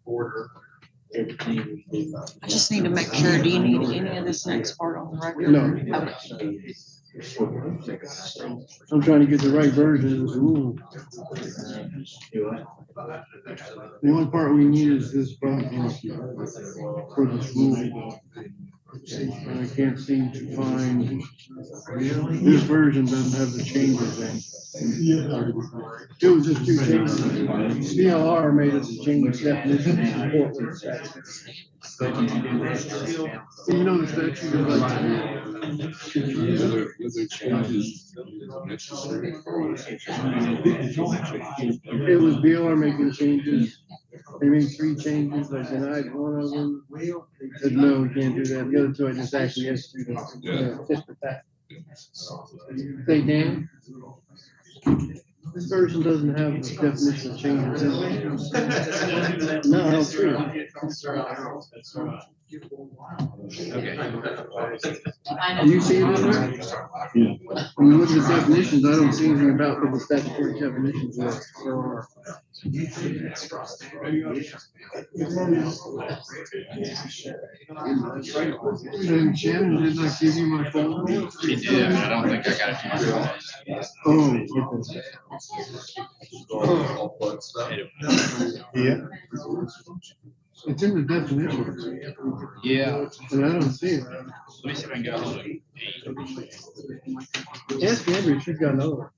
order. I just need to make sure, do you need any of this next part on the record? No. Okay. I'm trying to get the right version of this rule. The only part we need is this button for this rule. And I can't seem to find, this version doesn't have the changes in. It was just 2 changes. CLR made us change definition of Portland statute. You know the statute is it was BLR making changes. They made 3 changes. I denied one of them. Said, no, we can't do that. The other 2, I just actually asked you to tip for that. Say, Dan, this version doesn't have the definition of changes in it. No, I don't see it. Do you see it in there? When you look at the definitions, I don't see anything about what the statutory definitions are. And Shannon, did I give you my phone? She did, but I don't think I got it. Yeah. It's in the definition. Yeah. But I don't see it. Let me see if I can get a hold of it. Ask Andrew, she's got another one.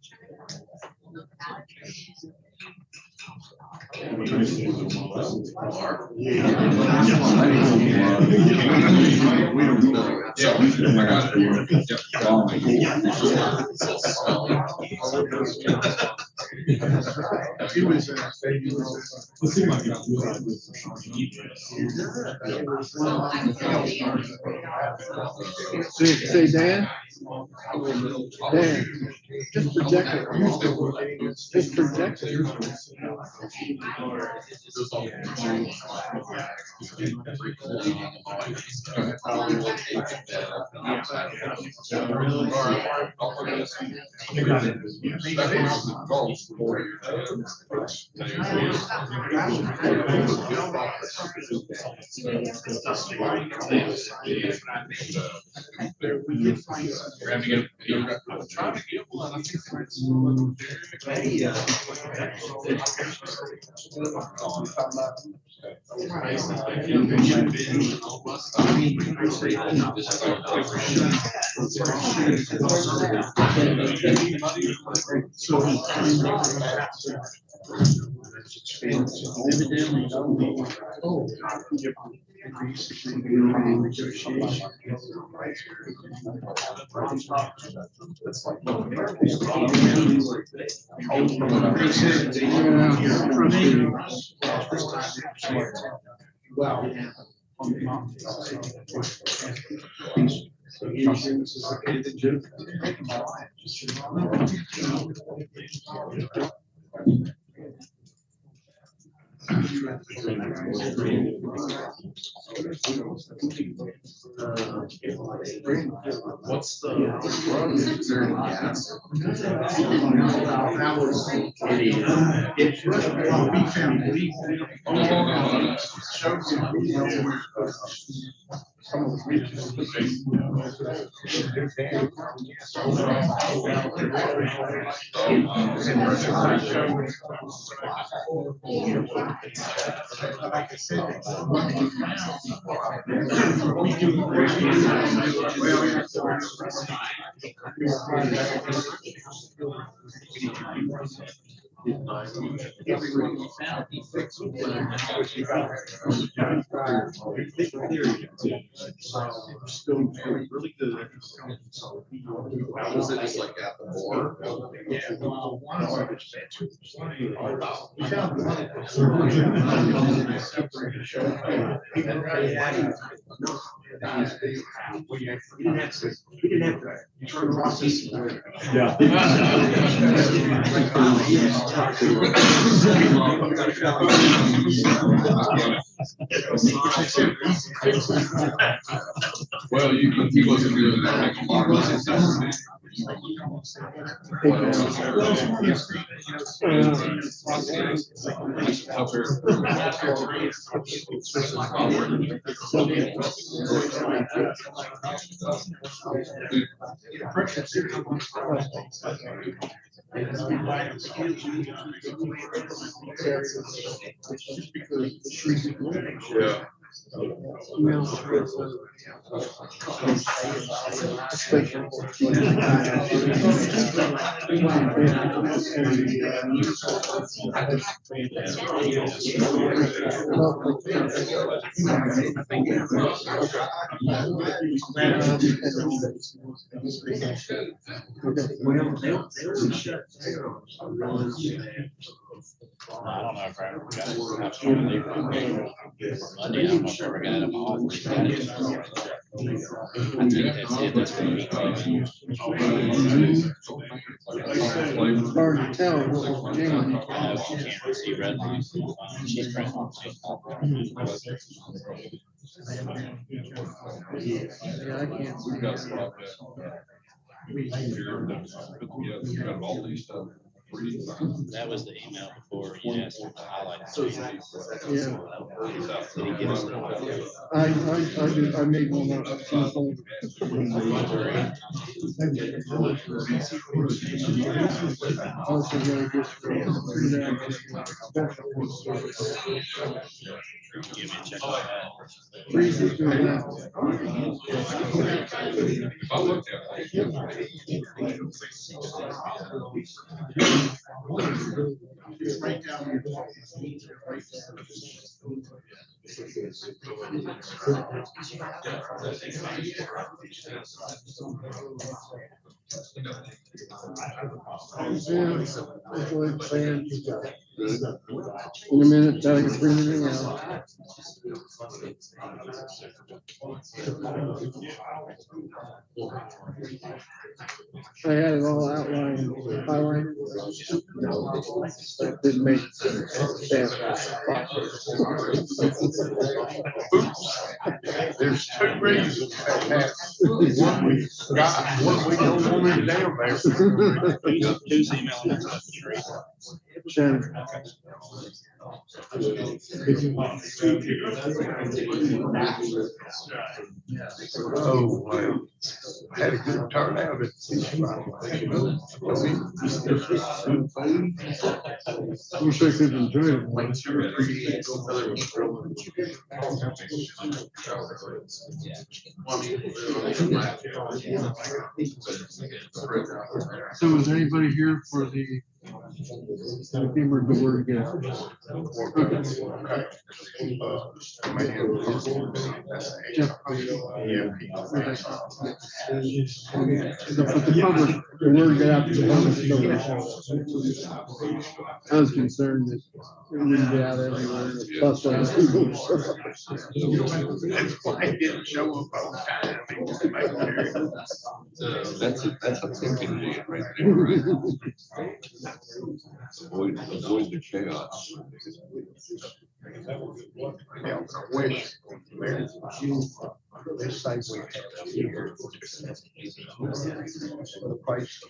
Say, Dan? Dan, just project it. Just project it. What's the? Still really good. Was it just like at the board? Well, he wasn't doing that. Yeah. I don't know if I ever got it. Monday, I don't know if I ever got it in my office. I think that's it. That's what we Hard to tell what was Jane. she can't see red. She's trying to Yeah, I can't see. We've got some of that. Yeah, we've got all these stuff. That was the email before you asked her to highlight. Yeah. Did he give us the- I made one up. Also gonna just Give me a check on that. freeze it to that. I looked at Yeah, that's what I'm saying. In a minute, tell you to print it out. I had it all outlined, highlighted. That didn't make staff. There's two reasons that happened. One we got, one we don't want it down there. Who's emailing us? Shannon. Oh, wow. Had a good turnout at You sure could enjoy it. So was anybody here for the Beamer the word again? Jeff. The public, the word got out to the public. I was concerned that it wouldn't get out everywhere. The bus lanes. That's why I didn't show up on time. That's a thinking man right there, right? Avoid the chaos. Yeah, which, this site we have here. The price.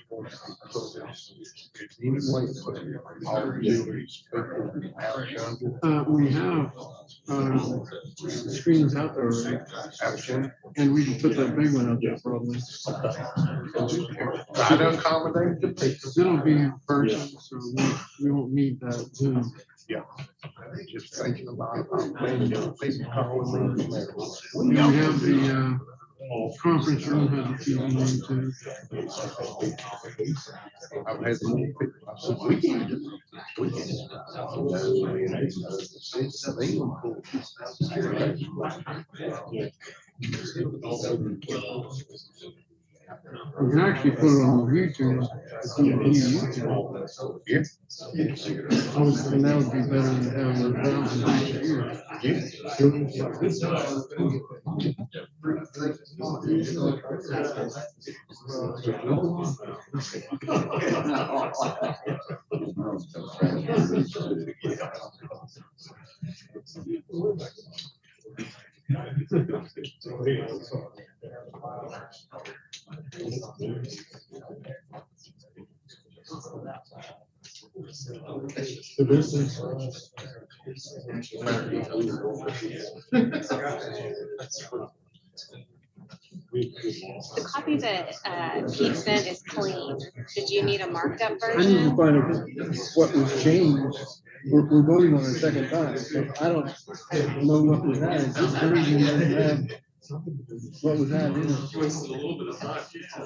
We have, screens out there already. And we can put that big one up there probably. Try to accommodate the people. It'll be in person, so we won't need that Zoom. Yeah. Just thinking about maybe people calling me. We have the, conference room has a TV name too. I've had some people, I said, we can do We can actually put it on YouTube. Yeah. And that would be better than having 1,000 The copy that Pete sent is clean. Did you need a marked up I need to version? find out what was changed. We're voting on it a second time, so I don't know what was added. This version doesn't have what was added in it. So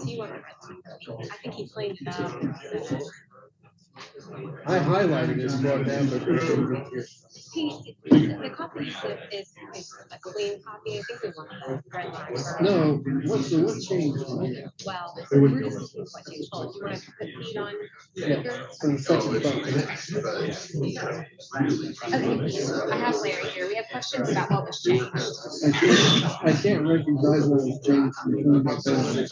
you want to- I think he cleaned it up. I highlighted it and brought down, but Pete, the copy is a clean copy. I think we want the red line. no, what changed? Well, we're just seeing what you told. You want to put Pete on? Yeah, for the second time. Okay, I have Larry here. We have questions about what was changed. I can't recognize what was changed between my parents.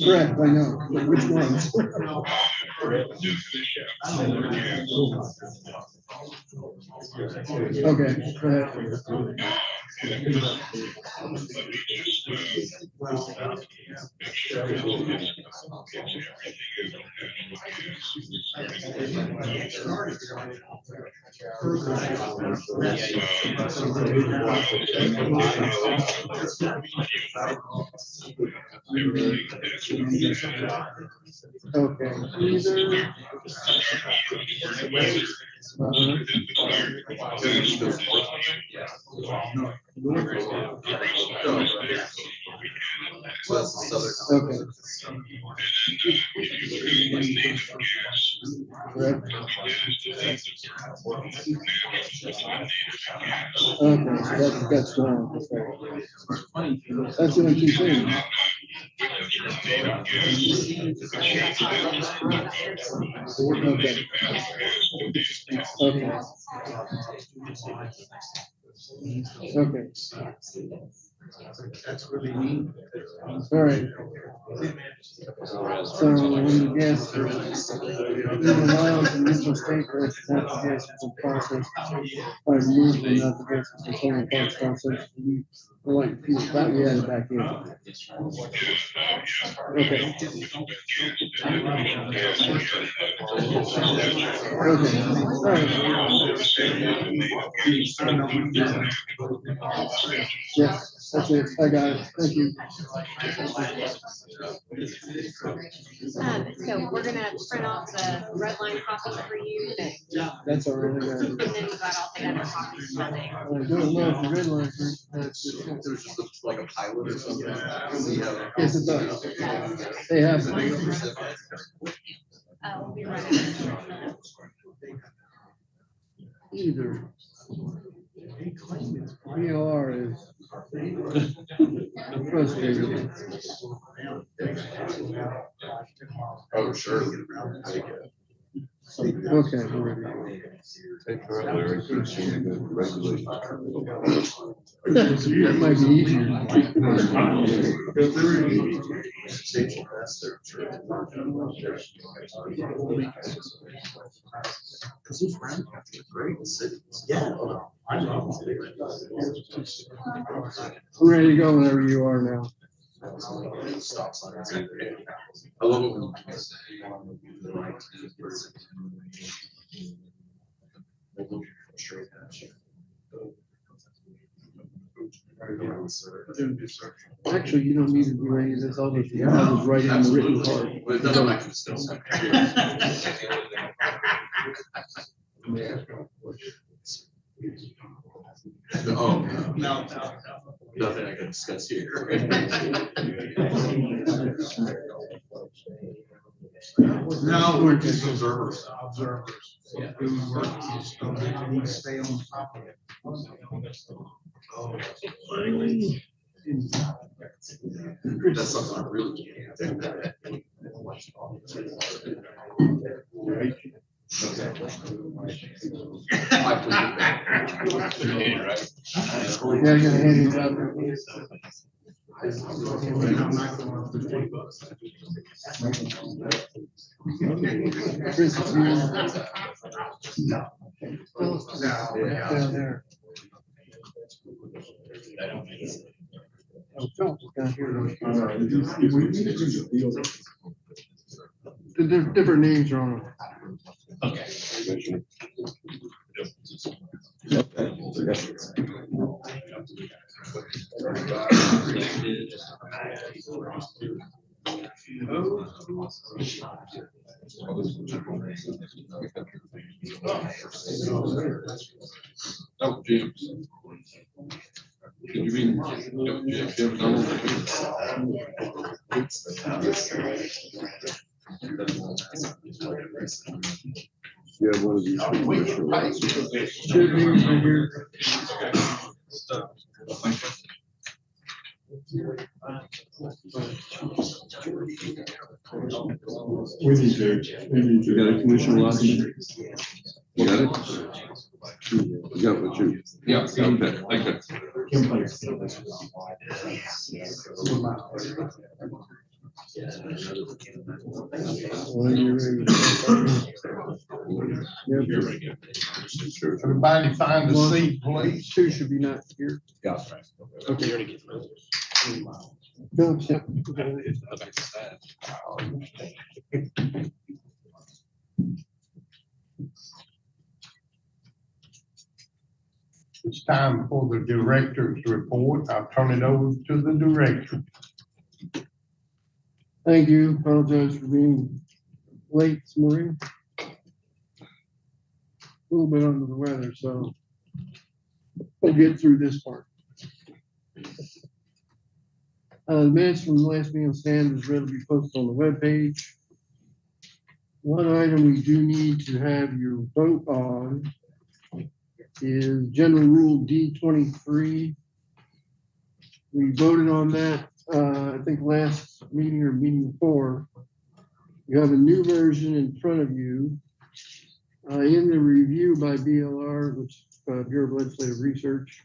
Correct, I know. Which ones? Okay, go ahead. Okay, either. Okay. Correct. Okay, that's wrong. That's the only two things. Okay. That's really neat. All right. So when the guests are allowed initial state versus applications and process by removing the applications and total parts process, we like that we added back in. Okay. Yes, that's it. I got it. Thank you. So we're gonna print off the red line copies for you. That's all right. And then you got all the other copies for there. I don't know if the red lines are, that's just. There's just like a pilot or something. Yes, it does. They have. We'll be right back. Either. VOR is frustrating. Oh, sure. Okay, we're ready. Take care of Larry, keeps you in good regulation. That might be easier. Cause those round caps are great in cities. Yeah. I love them. We're ready to go whenever you are now. I love it when you say. Actually, you don't need to do any of this. I'll just write in the written part. But it doesn't make sense. Oh, no, nothing I can discuss here. No, we're just observers. Yeah. Doing work, you stay on top of it. That's something I really can't. Yeah, you're gonna hand it out. Chris, it's you. Down there. The different names are on them. Okay. Oh, James. Did you mean Jim Donald? Yeah, one of these. Should be right here. You got a commission loss? You got it? You got what you? Yeah, okay, thank you. When you're ready. Yep. Everybody find a seat, please. Two should be not here. Yeah. Okay. Don't check. It's time for the director's report. I'll turn it over to the director. Thank you. Apologize for being late this morning. A little bit under the weather, so we'll get through this part. The minutes from the last meeting stand is ready to be posted on the webpage. One item we do need to have your vote on is General Rule D23. We voted on that I think last meeting or meeting before, you have a new version in front of you. In the review by BLR, which Bureau of Legislative Research,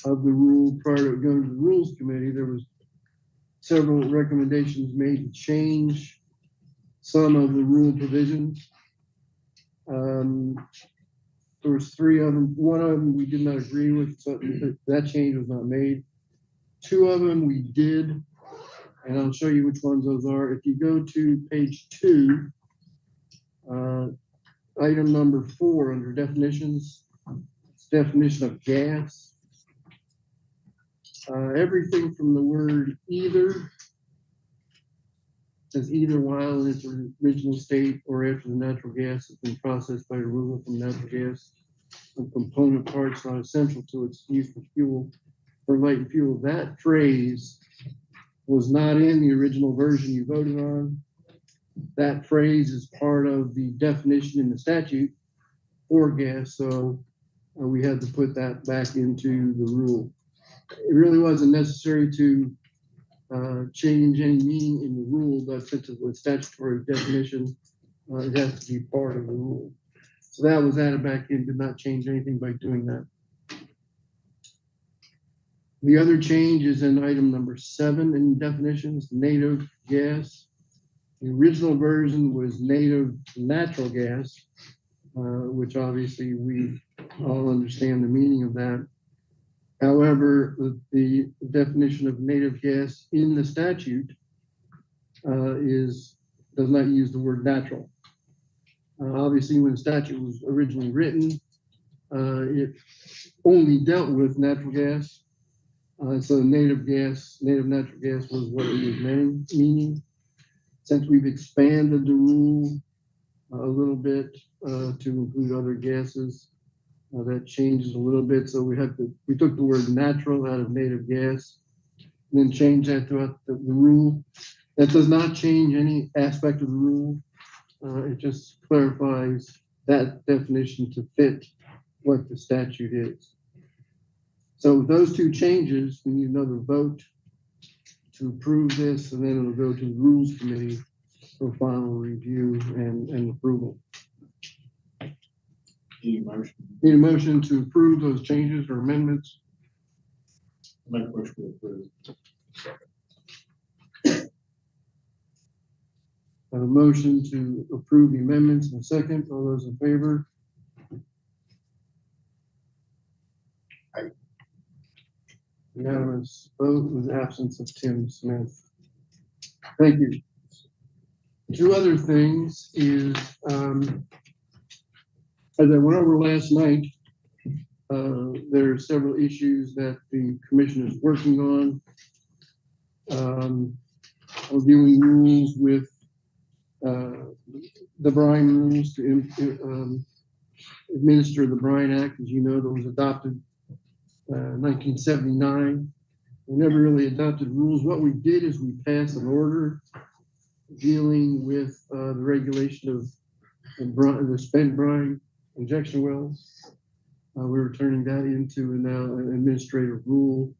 of the rule prior to going to the Rules Committee, there was several recommendations made to change some of the rule provisions. There was 3 of them. One of them we did not agree with, so that change was not made. 2 of them we did, and I'll show you which ones those are. If you go to page 2, item number 4 under definitions, it's definition of gas. Everything from the word either, says either while in its original state or after the natural gas has been processed by removal from natural gas and component parts not essential to its use for fuel or light fuel. That phrase was not in the original version you voted on. That phrase is part of the definition in the statute for gas, so we had to put that back into the rule. It really wasn't necessary to change any meaning in the rule, but since it was statutory definition, it has to be part of the rule. So that was added back in, did not change anything by doing that. The other change is in item number 7 in definitions, native gas. The original version was native natural gas, which obviously we all understand the meaning of that. However, the definition of native gas in the statute does not use the word natural. Obviously, when the statute was originally written, it only dealt with natural gas. So native natural gas was what it was meaning. Since we've expanded the rule a little bit to include other gases, that changes a little bit. So we took the word natural out of native gas and then changed that throughout the rule. That does not change any aspect of the rule. It just clarifies that definition to fit what the statute is. So with those 2 changes, we need another vote to approve this, and then it'll go to the Rules Committee for final review and approval. Need a motion? Need a motion to approve those changes or amendments? Make a motion to approve. A motion to approve the amendments in a second. All those in favor? Aye. Unanimous vote with absence of Tim Smith. Thank you. 2 other things is, as I went over last night, there are several issues that the commission is working on. Reviewing rules with the Bryan rules to administer the Bryan Act. As you know, that was adopted 1979. We never really adopted rules. What we did is we passed an order dealing with the regulation of the spent brine injection wells. We were turning that into an administrative rule.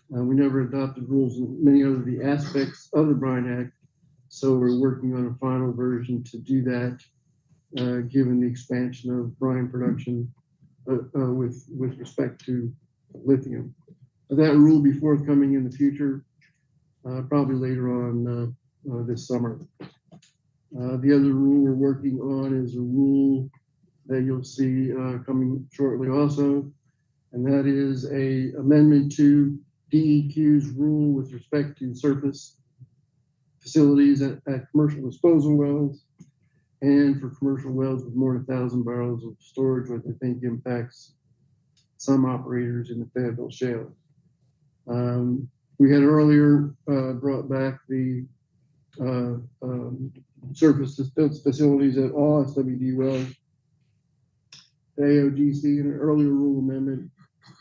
We never adopted rules in many other the aspects of the Bryan Act, so we're working on a final version to do that, given the expansion of brine production with respect to lithium. That rule will be forthcoming in the future, probably later on this summer. The other rule we're working on is a rule that you'll see coming shortly also, and that is a amendment to DEQ's rule with respect to surface facilities at commercial disposal wells and for commercial wells with more than 1,000 barrels of storage, which I think impacts some operators in the Fayetteville Shale. We had earlier brought back the surface facilities at all SWD wells. The AOGC in an earlier rule amendment.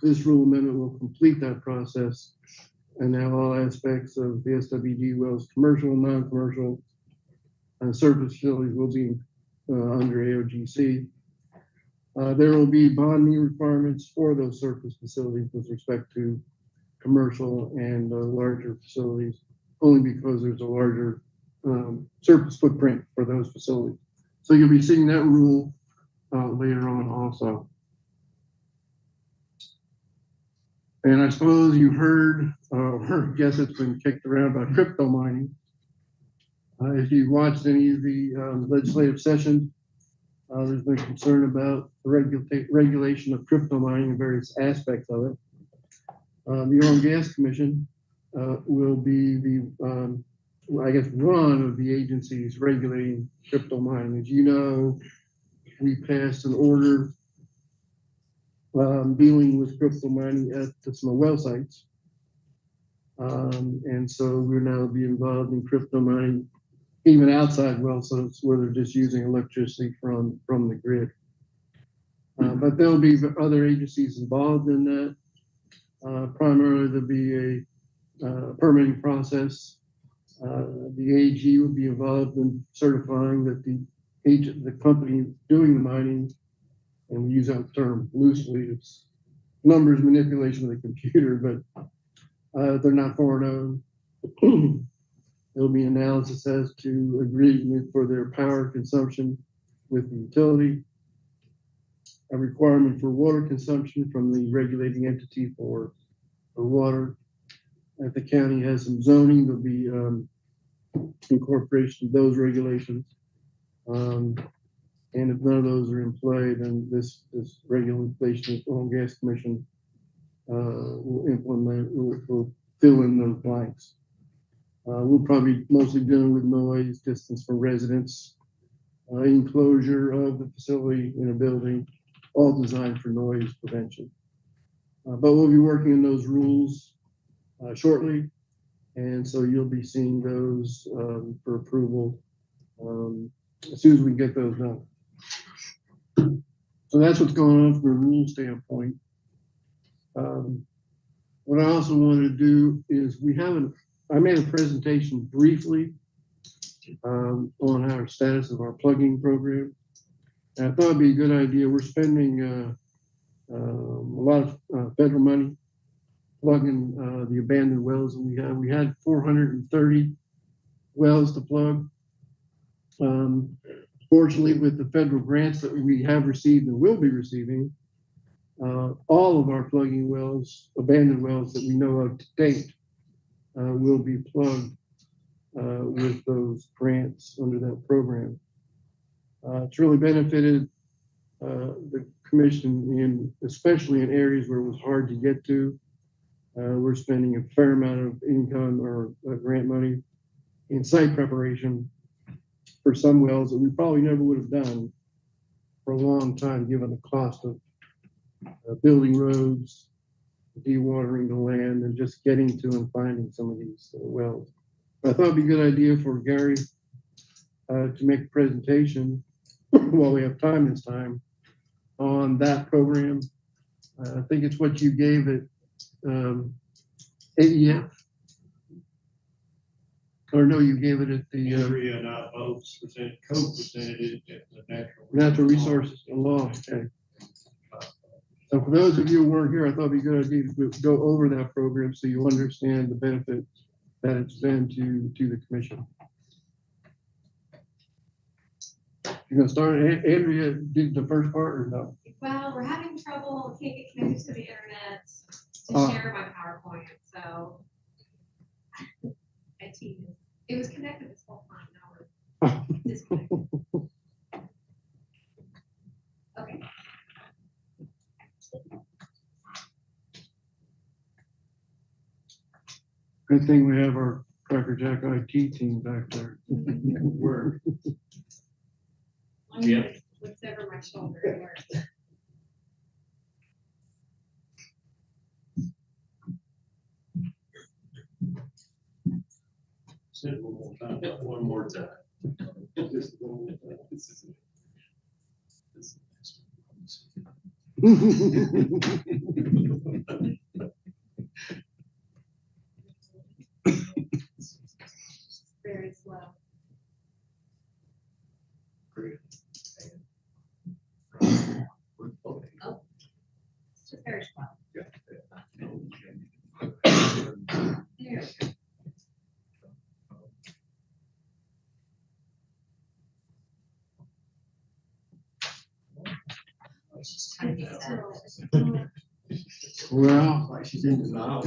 This rule amendment will complete that process, and now all aspects of the SWD wells, commercial, non-commercial, and surface facilities will be under AOGC. There will be bonding requirements for those surface facilities with respect to commercial and larger facilities, only because there's a larger surface footprint for those facilities. So you'll be seeing that rule later on also. And I suppose you heard, or guess it's been kicked around about crypto mining. If you've watched any of the legislative sessions, there's been concern about the regulation of crypto mining and various aspects of it. The Oil and Gas Commission will be the, I guess, one of the agencies regulating crypto mining. As you know, we passed an order dealing with crypto mining at some well sites. And so we're now be involved in crypto mining, even outside well sites where they're just using electricity from the grid. But there'll be other agencies involved in that. Primarily, there'll be a permitting process. The AG will be involved in certifying that the company doing the mining, and we use that term loosely, it's numbers manipulation of the computer, but they're not foreign owned. There'll be analysis as to agreement for their power consumption with the utility, a requirement for water consumption from the regulating entity for water. If the county has some zoning, there'll be incorporation of those regulations. And if none of those are in play, then this regulation of Oil and Gas Commission will implement, will fill in those blanks. We'll probably mostly dealing with noise, distance from residents, enclosure of the facility in a building, all designed for noise prevention. But we'll be working on those rules shortly. And so you'll be seeing those for approval as soon as we get those done. So that's what's going on from a rule standpoint. What I also wanted to do is I made a presentation briefly on our status of our plugging program. And I thought it'd be a good idea. We're spending a lot of federal money plugging the abandoned wells that we have. We had 430 wells to plug. Fortunately, with the federal grants that we have received and will be receiving, all of our plugging wells, abandoned wells that we know of to date, will be plugged with those grants under that program. It's really benefited the commission, especially in areas where it was hard to get to. We're spending a fair amount of income or grant money in site preparation for some wells that we probably never would have done for a long time, given the cost of building roads, dewatering the land, and just getting to and finding some of these wells. But I thought it'd be a good idea for Gary to make a presentation while we have time this time on that program. I think it's what you gave it, AEF. Or no, you gave it at the Andrea and I both presented, co-presented it at the Natural Resources and Law. Okay. So for those of you who weren't here, I thought it'd be a good idea to go over that program so you understand the benefit that it's been to the commission. You're gonna start, Andrea did the first part or no? Well, we're having trouble, can't get connected to the internet to share my PowerPoint, so. It was connected this whole time, now we're disconnected. Okay. Good thing we have our Cracker Jack IT team back there. Word. Yep. Looks over my shoulder. It works. Say it one more time. One more time. Just one more time. Very slow. Great. Oh, it's just very slow. Yeah. Well, She's in denial.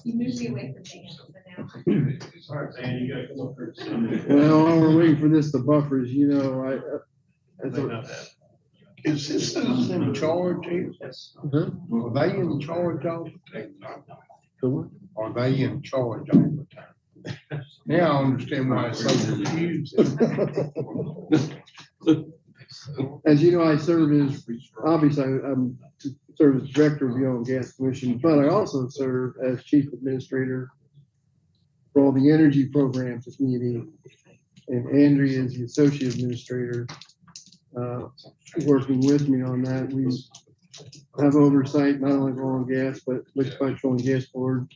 You moved me away from Dan for now. All right, Dan, you gotta come up here. well, while we're waiting for this, the buffers, you know, that's what- Is citizens in charge here? Huh? Are they in charge all the time? The what? Are they in charge all the time? Now I understand why it's so confusing. As you know, I serve as, obviously, I'm serve as director of the Oil and Gas Commission, but I also serve as chief administrator for all the energy programs at E&E. And Andrea is the associate administrator, working with me on that. We have oversight not only of oil and gas, but Liquefied Petroleum and Gas Board,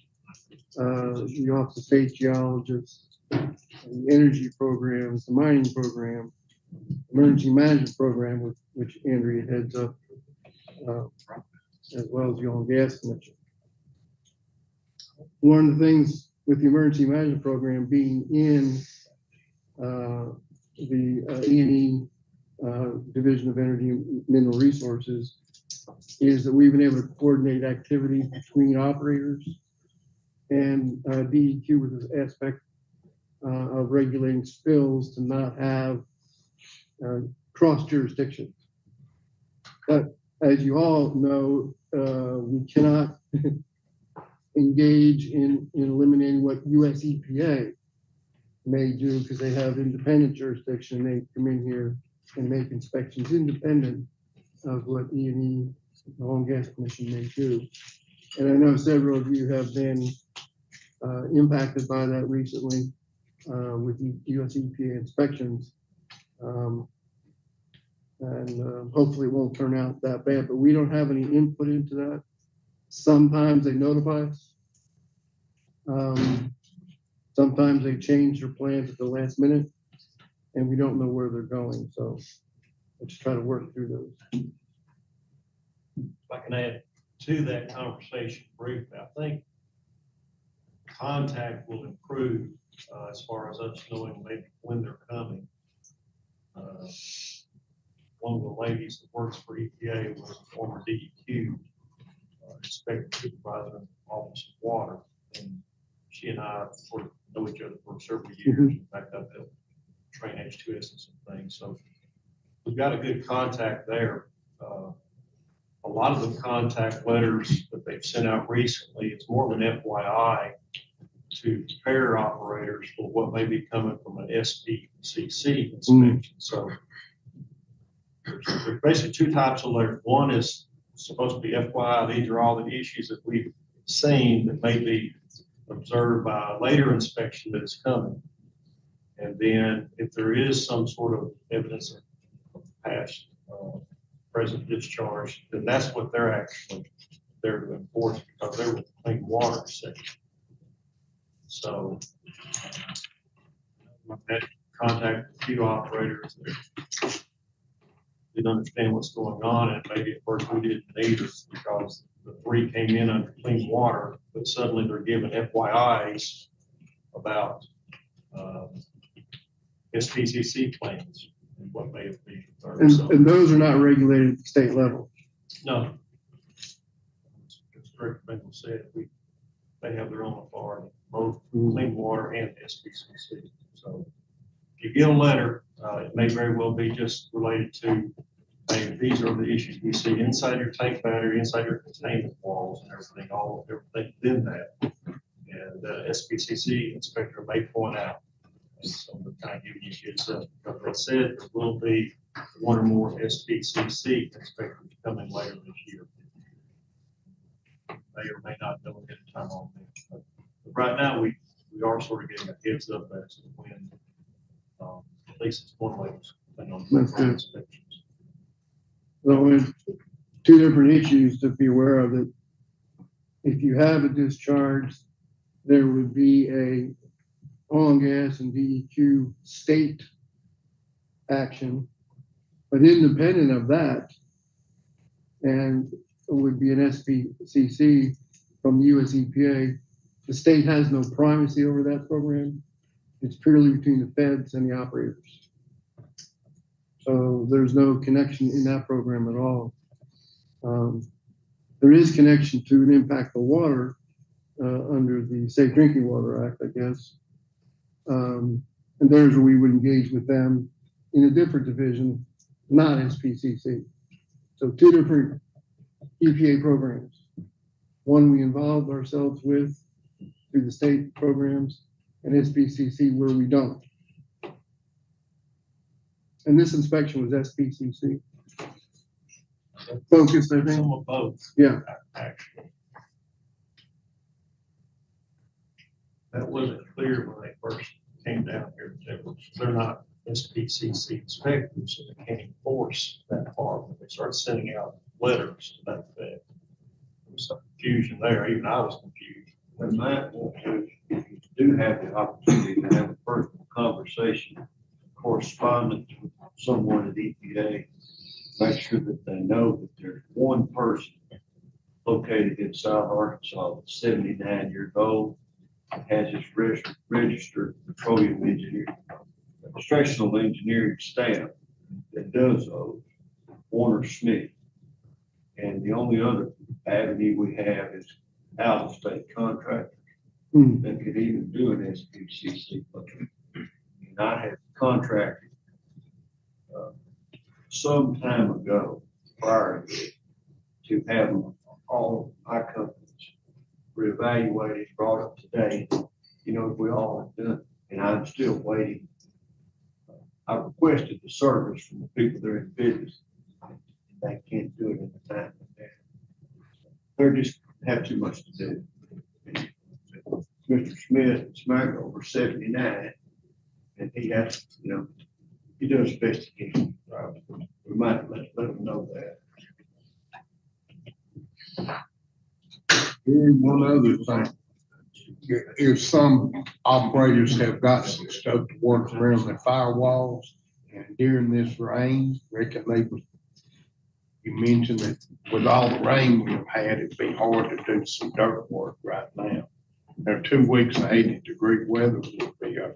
the Office of State Geologists, the energy programs, the mining program, emergency management program, which Andrea heads up, as well as the Oil and Gas Commission. One of the things with the emergency management program being in the E&E Division of Energy and Mineral Resources is that we've been able to coordinate activities between operators and DEQ with this aspect of regulating spills to not have cross jurisdictions. But as you all know, we cannot engage in eliminating what US EPA may do because they have independent jurisdiction. They come in here and make inspections independent of what E&E, the Oil and Gas Commission, may do. And I know several of you have been impacted by that recently with the US EPA inspections. Hopefully it won't turn out that bad, but we don't have any input into that. Sometimes they notify us. Sometimes they change their plans at the last minute and we don't know where they're going. So let's try to work through those. If I can add to that conversation briefly, I think contact will improve as far as us knowing maybe when they're coming. One of the ladies that works for EPA was a former DEQ inspector supervisor in the Office of Water, and she and I sort of know each other for several years. In fact, I've helped train H2S and some things, so we've got a good contact there. A lot of the contact letters that they've sent out recently, it's more of an FYI to prepare operators for what may be coming from an SPCC inspection. So there's basically two types of letters. One is supposed to be FYI. These are all the issues that we've seen that may be observed by a later inspection that is coming. And then if there is some sort of evidence of past present discharge, then that's what they're actually there to enforce because they're with the clean water section. So I've had contact with a few operators that didn't understand what's going on, and maybe at first we didn't either because the three came in under clean water, but suddenly they're given FYIs about SPCC plans and what may have been observed. And those are not regulated at the state level. No. As Greg Bengal said, they have their own authority, both clean water and SPCC. So if you get a letter, it may very well be just related to, hey, these are the issues we see inside your tank battery, inside your containment walls and everything, everything within that. And the SPCC inspector may point out. And so we're kind of giving you heads up because they said there will be one or more SPCC inspectors coming later this year. May or may not know ahead of time on that. But right now, we are sort of getting a heads up as to when at least it's one of those That's good. So it's two different issues to be aware of. That if you have a discharge, there would be a oil and gas and DEQ state action, but independent of that, and it would be an SPCC from the US EPA. The state has no primacy over that program. It's purely between the feds and the operators. So there's no connection in that program at all. There is connection to an impact of water under the Safe Drinking Water Act, I guess. And there's where we would engage with them in a different division, not SPCC. So two different EPA programs. One we involved ourselves with through the state programs, and SPCC where we don't. And this inspection was SPCC. Focused, I think. Some of both. Yeah. Actually. That wasn't clear when they first came down here. They're not SPCC inspectors, so they can't enforce that part. They started sending out letters to that effect. There was some confusion there. Even I was confused. And that, if you do have the opportunity to have a personal conversation, correspondence with someone at EPA, make sure that they know that there's one person located in South Arkansas, 79 years old, has his registered petroleum engineering staff that does those, Warner Smith. And the only other avenue we have is out-of-state contractors that could even do an SPCC. And I had contracted some time ago, prior to having all my companies reevaluated, brought up to date, you know, we all have done, and I'm still waiting. I requested the service from the people that are in business. They can't do it in the time that they're just have too much to do. Mr. Smith is married over 79, and he has, you know, he does the best he can. We might let him know that. Here's one other thing. If some operators have got some stuff to work around their firewalls, and during this rain, reckon you mentioned that with all the rain we've had, it'd be hard to do some dirt work right now. Now, 2 weeks of 80-degree weather would be a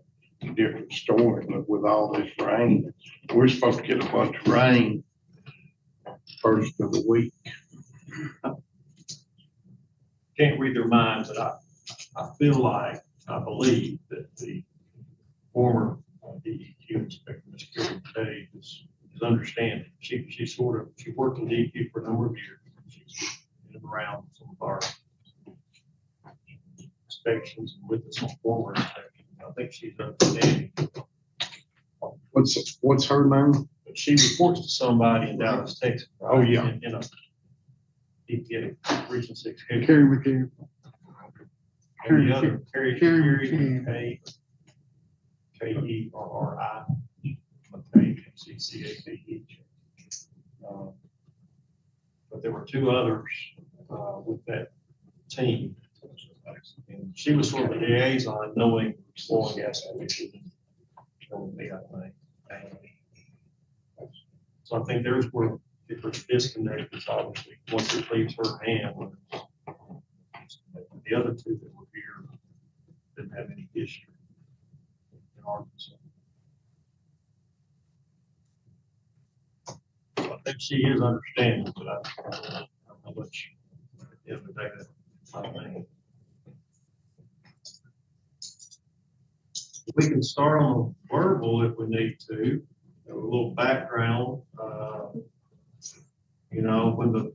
different story, but with all this rain, we're supposed to get a bunch of rain first of the week. Can't read their minds, but I feel like, I believe that the former DEQ inspector, Ms. Karen Page, is understanding. She worked in DEQ for a number of years. She's been around some of our inspections and with us on former inspections. I think she's understanding. What's her name? But she reports to somebody in Dallas, Texas. Right? Oh, yeah. In a EPA Region 6. Carrie McCabe. And the other, Carrie K-E-R-R-I, McCabe, but there were two others with that team. And she was sort of a liaison, knowing oil and gas issues. So I think there's where if there's disconnect, it's obviously once it leaves her hand. The other two that were here didn't have any history in Arkansas. So I think she is understanding, but I don't know how much at the end of the day that I think. We can start on the verbal if we need to. A little background. You know, when the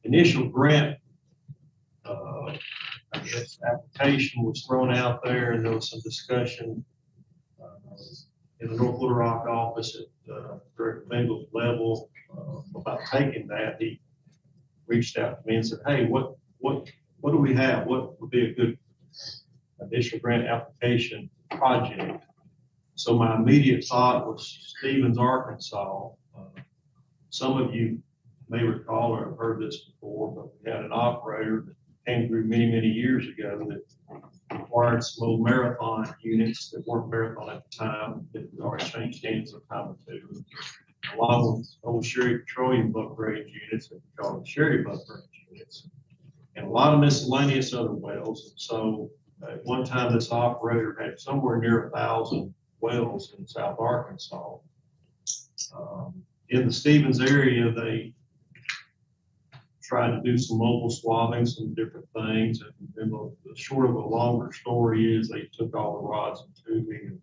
initial grant, I guess, application was thrown out there, and there was some discussion in the North Little Rock office at Director Bengal's level about taking that. He reached out to me and said, "Hey, what do we have? What would be a good initial grant application project So my immediate thought was Stevens, Arkansas. Some of you may recall or have heard this before, but we had an operator that came through many, many years ago that acquired some old Marathon units that weren't Marathon at the time, that had already changed hands a time or two, along with old Sherry Petroleum buck range units that we call Sherry buck range units, and a lot of miscellaneous other wells. And so at one time, this operator had somewhere near 1,000 wells in South Arkansas. In the Stevens area, they tried to do some mobile swabbing, some different things. And then the short of a longer story is they took all the rods and tubing and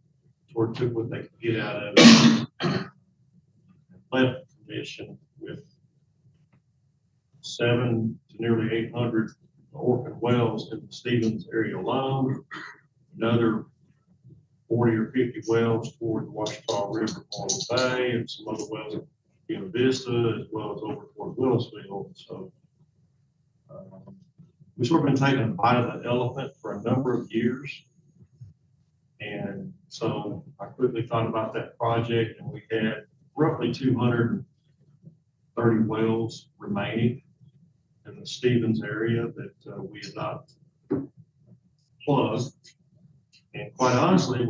sort of took what they could get out of it. And left the commission with 700 to nearly 800 orphan wells in the Stevens area alone. Another 40 or 50 wells toward the Washita River, Mortal Bay, and some other wells at Buena Vista, as well as over toward Willisville. So we've sort of been taking a bite of the elephant for a number of years. And so I quickly thought about that project, and we had roughly 230 wells remaining in the Stevens area that we had not plugged. And quite honestly,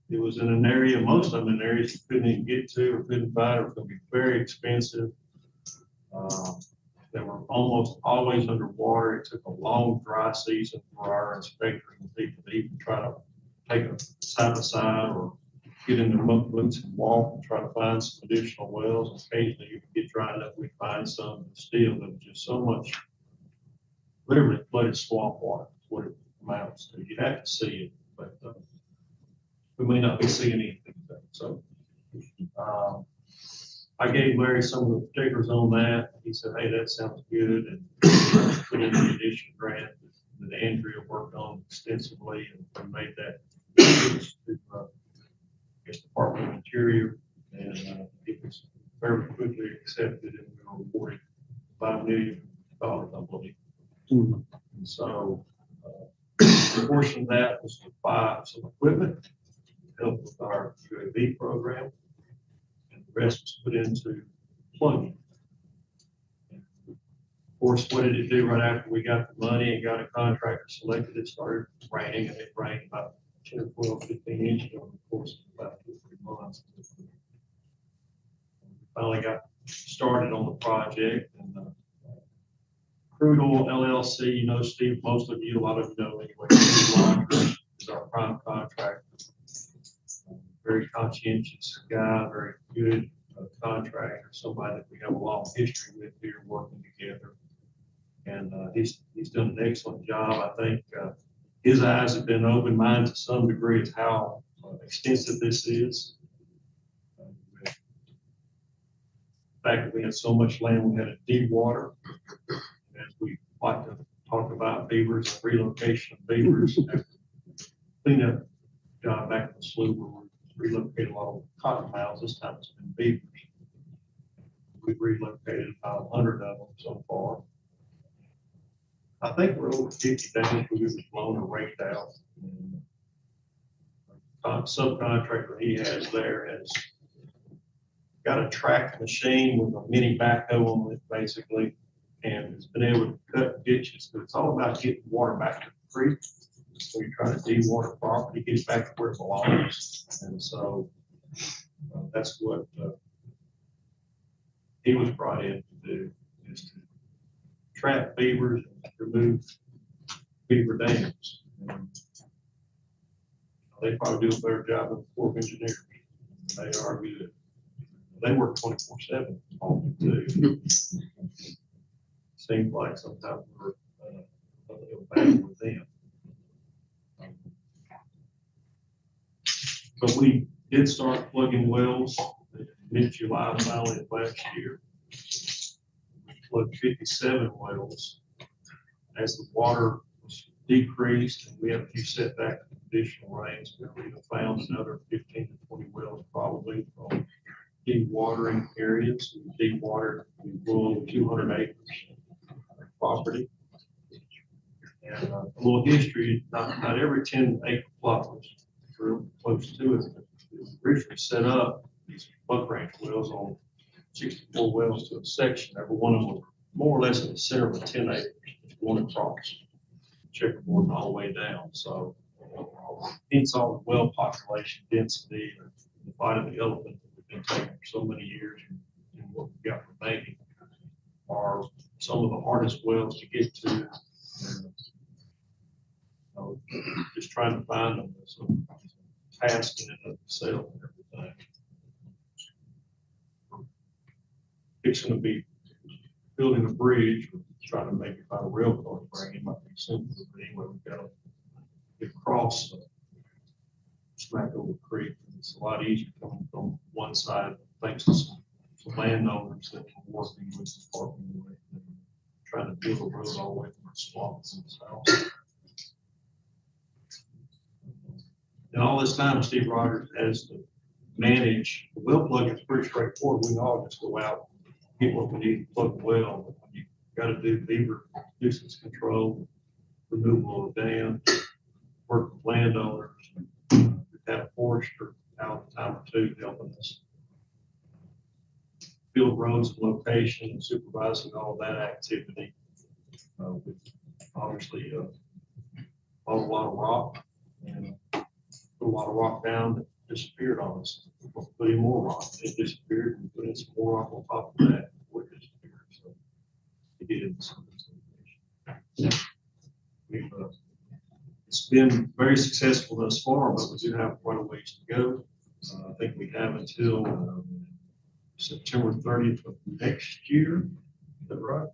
it was in an area, most of them in areas you couldn't even get to or couldn't find, or it was going to be very expensive. They were almost always underwater. It took a long dry season for our inspectors and people to even try to take a side by side or get in their muck boots and walk and try to find some additional wells. Occasionally you could get dry enough, we'd find some, but still there was just so much literally flooded swamp water, is what it amounts to. You have to see it, but we may not be seeing anything. So I gave Larry some of the particulars on that. He said, hey, that sounds good, and put in the addition grant that Andrea worked on extensively and made that to Department of Interior, and it was very quickly accepted, and we were awarded $5 million, I believe. And so a portion of that was to buy some equipment to help with our UAV program, and the rest was put into plugging. And of course, what did it do right after we got the money and got a contractor selected? It started raining, and it rained about 10 or 12, 15 inches over the course of about 2 or 3 months. We finally got started on the project, and Crude Oil LLC, you know, Steve, most of you, a lot of you know anyway, Steve Laundrie is our prime contractor. Very conscientious guy, very good contractor, somebody that we have a long history with here working together. And he's done an excellent job. I think his eyes have been open, mine to some degree, as how extensive this is. The fact that we had so much land, we had to de-water. As we like to talk about beavers, relocation of beavers, cleanup job back in the slough where we relocated a lot of cottonmouths. This time it's been beavers. We've relocated about 100 of them so far. I think we're over 50 days we was blown or raked out. Subcontractor he has there has got a track machine with a mini backhoe on it, basically, and it's been able to cut ditches. But it's all about getting water back to the creek. So you're trying to de-water property, get it back to where it belongs. And so that's what he was brought in to do, is to trap beavers and remove beaver dams. And they probably do a better job than the Corps of Engineers. They are good. They work 24/7 all too. Seems like sometimes we're a little bad with them. But we did start plugging wells in mid-July, finally, of last year. We plugged 57 wells. As the water was decreased and we had a few setbacks from additional rains, we have found another 15 to 20 wells probably from de-watering areas. We de-watered, we blew over 200 acres of property. And a little history, not every 10-acre plot was real close to it. originally set up these buck ranch wells on 64 wells to a section. Every one of them was more or less in the center of a 10 acres, going across, checkerboard all the way down. So hence all the well population density, the fight of the elephant that we've been taking for so many years, and what we've got remaining are some of the hardest wells to get to. And, just trying to find them, so tasking it up the sale and everything. Fixing to be building a bridge, trying to make it by a rail car bring it might be simple, but anyway, we've got to get across smack over creek. It's a lot easier coming from one side, thanks to some landowners that are working with the parking lot, trying to build a road all the way from the swamps and south. And all this time, Steve Rogers has to manage, the well plug is pretty straightforward. We can all just go out, get what we need to plug the well. But when you got to do beaver nuisance control, removal of dam, work with landowners. We've had a forester out a time or two helping us build roads and location and supervising all that activity. We've obviously hauled a lot of rock and put a lot of rock down that disappeared on us. Put in more rock, it disappeared, and put in some more rock on top of that, it disappeared. So it did some it's been very successful thus far, but we do have quite a ways to go. I think we have until September 30th of next year. Is that right?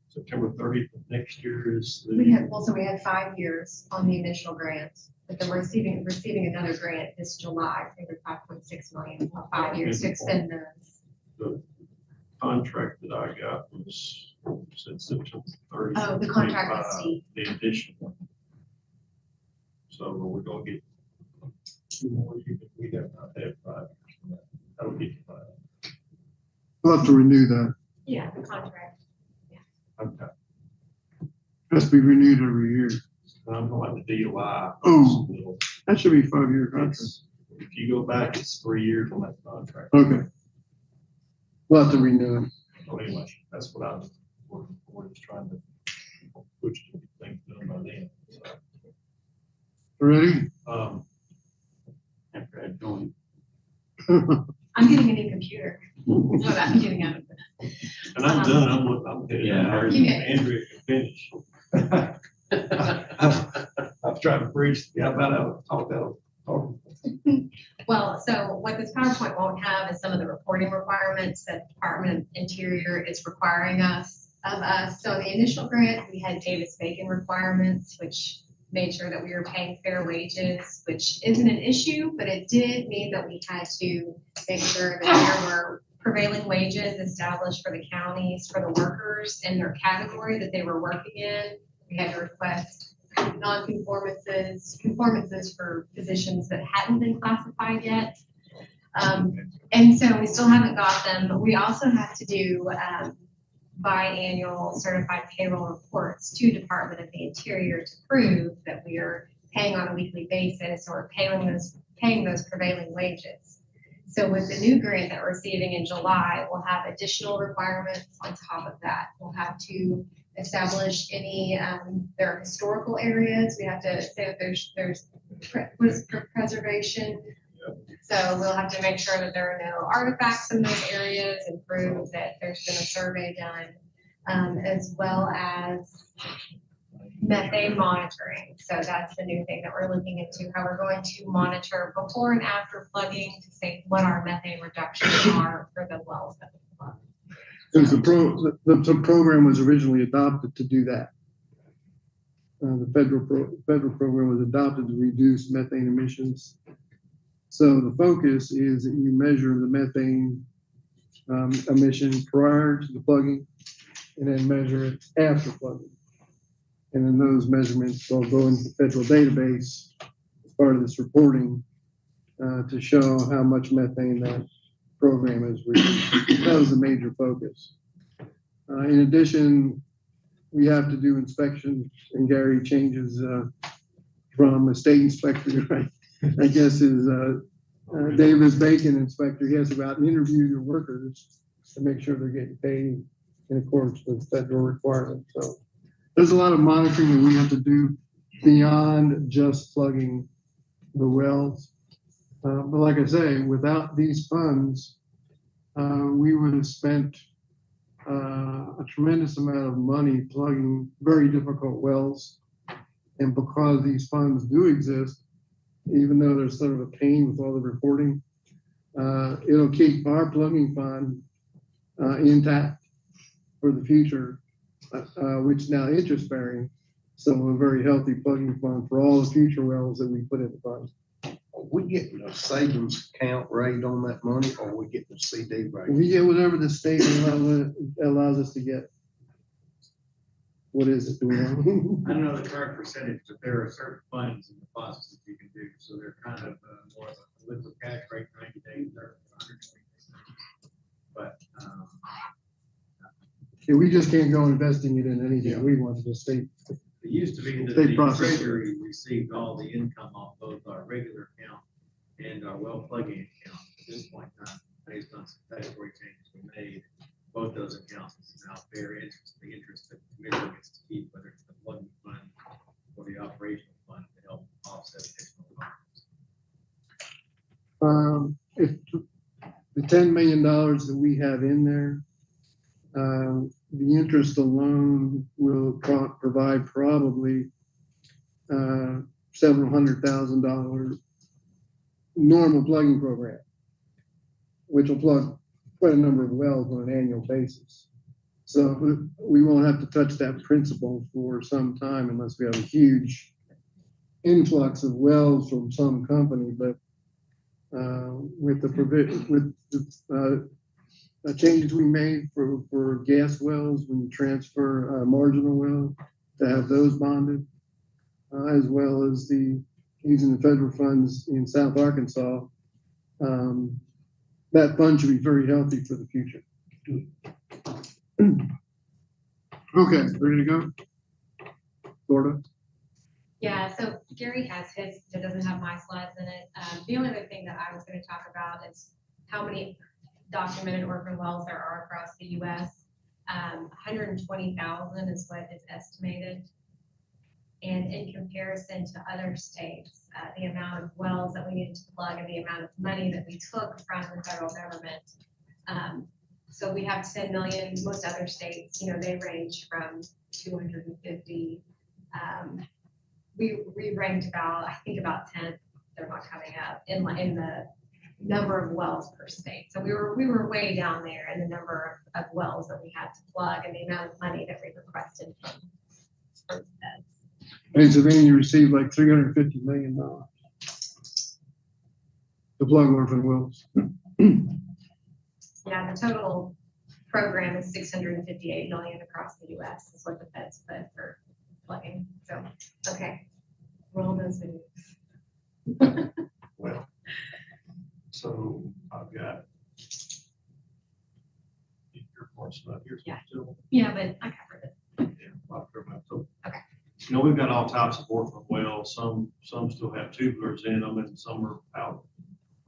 September 30th of next year is the. We had 5 years on the initial grant, but then we're receiving another grant this July, I think it's 5.6 million, 5 years to extend those. The contract that I got was since September 30th. Oh, the contract is steep. The additional. So we're gonna get 2 more years. We have not had 5 years from that. That'll get you 5. We'll have to renew that. Yeah, the contract. Okay. Has to be renewed every year. I'm going to DOI. Oh, that should be a 5-year contract. If you go back, it's 3 years on that contract. Okay. We'll have to renew it. So anyway, that's what I was working for, is trying to push things done by then. So, Ready? after I joined. I'm getting a new computer. That's what I'm getting out of it. And I'm done, I'm getting out. Andrea can finish. I've tried to preach, talk out. Well, so what this PowerPoint won't have is some of the reporting requirements that Department of Interior is requiring of us. So in the initial grant, we had Davis-Bacon requirements, which made sure that we were paying fair wages, which isn't an issue, but it did mean that we had to make sure that there were prevailing wages established for the counties, for the workers in their category that they were working in. We had to request non-conformances, conformances for positions that hadn't been classified yet. And so we still haven't got them. We also have to do biannual certified payroll reports to Department of the Interior to prove that we are paying on a weekly basis or paying those prevailing wages. So with the new grant that we're receiving in July, we'll have additional requirements on top of that. We'll have to establish any, there are historical areas. We have to say that there's preservation. So we'll have to make sure that there are no artifacts in those areas and prove that there's been a survey done, as well as methane monitoring. So that's the new thing that we're looking into, how we're going to monitor before and after plugging to say what our methane reductions are for the wells that we plug. Because the program was originally adopted to do that. The federal program was adopted to reduce methane emissions. So the focus is that you measure the methane emission prior to the plugging and then measure it after plugging. And then those measurements will go into the federal database as part of this reporting to show how much methane that program has reduced. That was the major focus. In addition, we have to do inspections, and Gary changes from a state inspector, right? I guess is, Davis Bacon inspector, he has to go out and interview your workers to make sure they're getting paid in accordance with federal requirements. So there's a lot of monitoring that we have to do beyond just plugging the wells. But like I say, without these funds, we would have spent a tremendous amount of money plugging very difficult wells. And because these funds do exist, even though there's sort of a pain with all the reporting, it'll keep our plugging fund intact for the future, which is now interest bearing. So a very healthy plugging fund for all the future wells that we put in the fund. Are we getting a savings account rate on that money, or are we getting a CD rate? We get whatever the state allows us to get. What is it? Do we know? I don't know the current percentage, but there are certain funds and deposits that you can do. So they're kind of more of a liquid cash rate, 90 days or 120 days. But Yeah, we just can't go investing it in anything we want. The state. it used to be that State the process. treasury received all the income off both our regular account and our well plugging account. At this point in time, based on some statutory changes we made, both those accounts now bear interest, the interest that the commission gets to keep, whether it's the plugging fund or the operational fund to help offset additional costs. If the $10 million that we have in there, the interest alone will provide probably several $100,000 normal plugging program, which will plug quite a number of wells on an annual basis. So we won't have to touch that principle for some time unless we have a huge influx of wells from some company. But with the changes we made for gas wells, when you transfer marginal well, to have those bonded, as well as using the federal funds in South Arkansas, that fund should be very healthy for the future. Okay, ready to go? Florida? Yeah, so Gary has his, it doesn't have my slides in it. The only other thing that I was going to talk about is how many documented orphan wells there are across the US. 120,000 is what is estimated. And in comparison to other states, the amount of wells that we needed to plug and the amount of money that we took from the federal government. So we have 10 million, most other states, they range from 250. We ranked about, I think about 10th, they're not coming up in the number of wells per state. So we were way down there in the number of wells that we had to plug and the amount of money that we requested from feds. Pennsylvania received like $350 million to plug orphan wells. Yeah, the total program is 658 million across the US is what the feds put for plugging. So, okay, roll those videos. Well, so I've got your parts not here. Yeah. Still. Yeah, but I covered it. Yeah, I'll cover my toe. Okay. We've got all types of orphan wells. Some still have tubulars in them, and some are out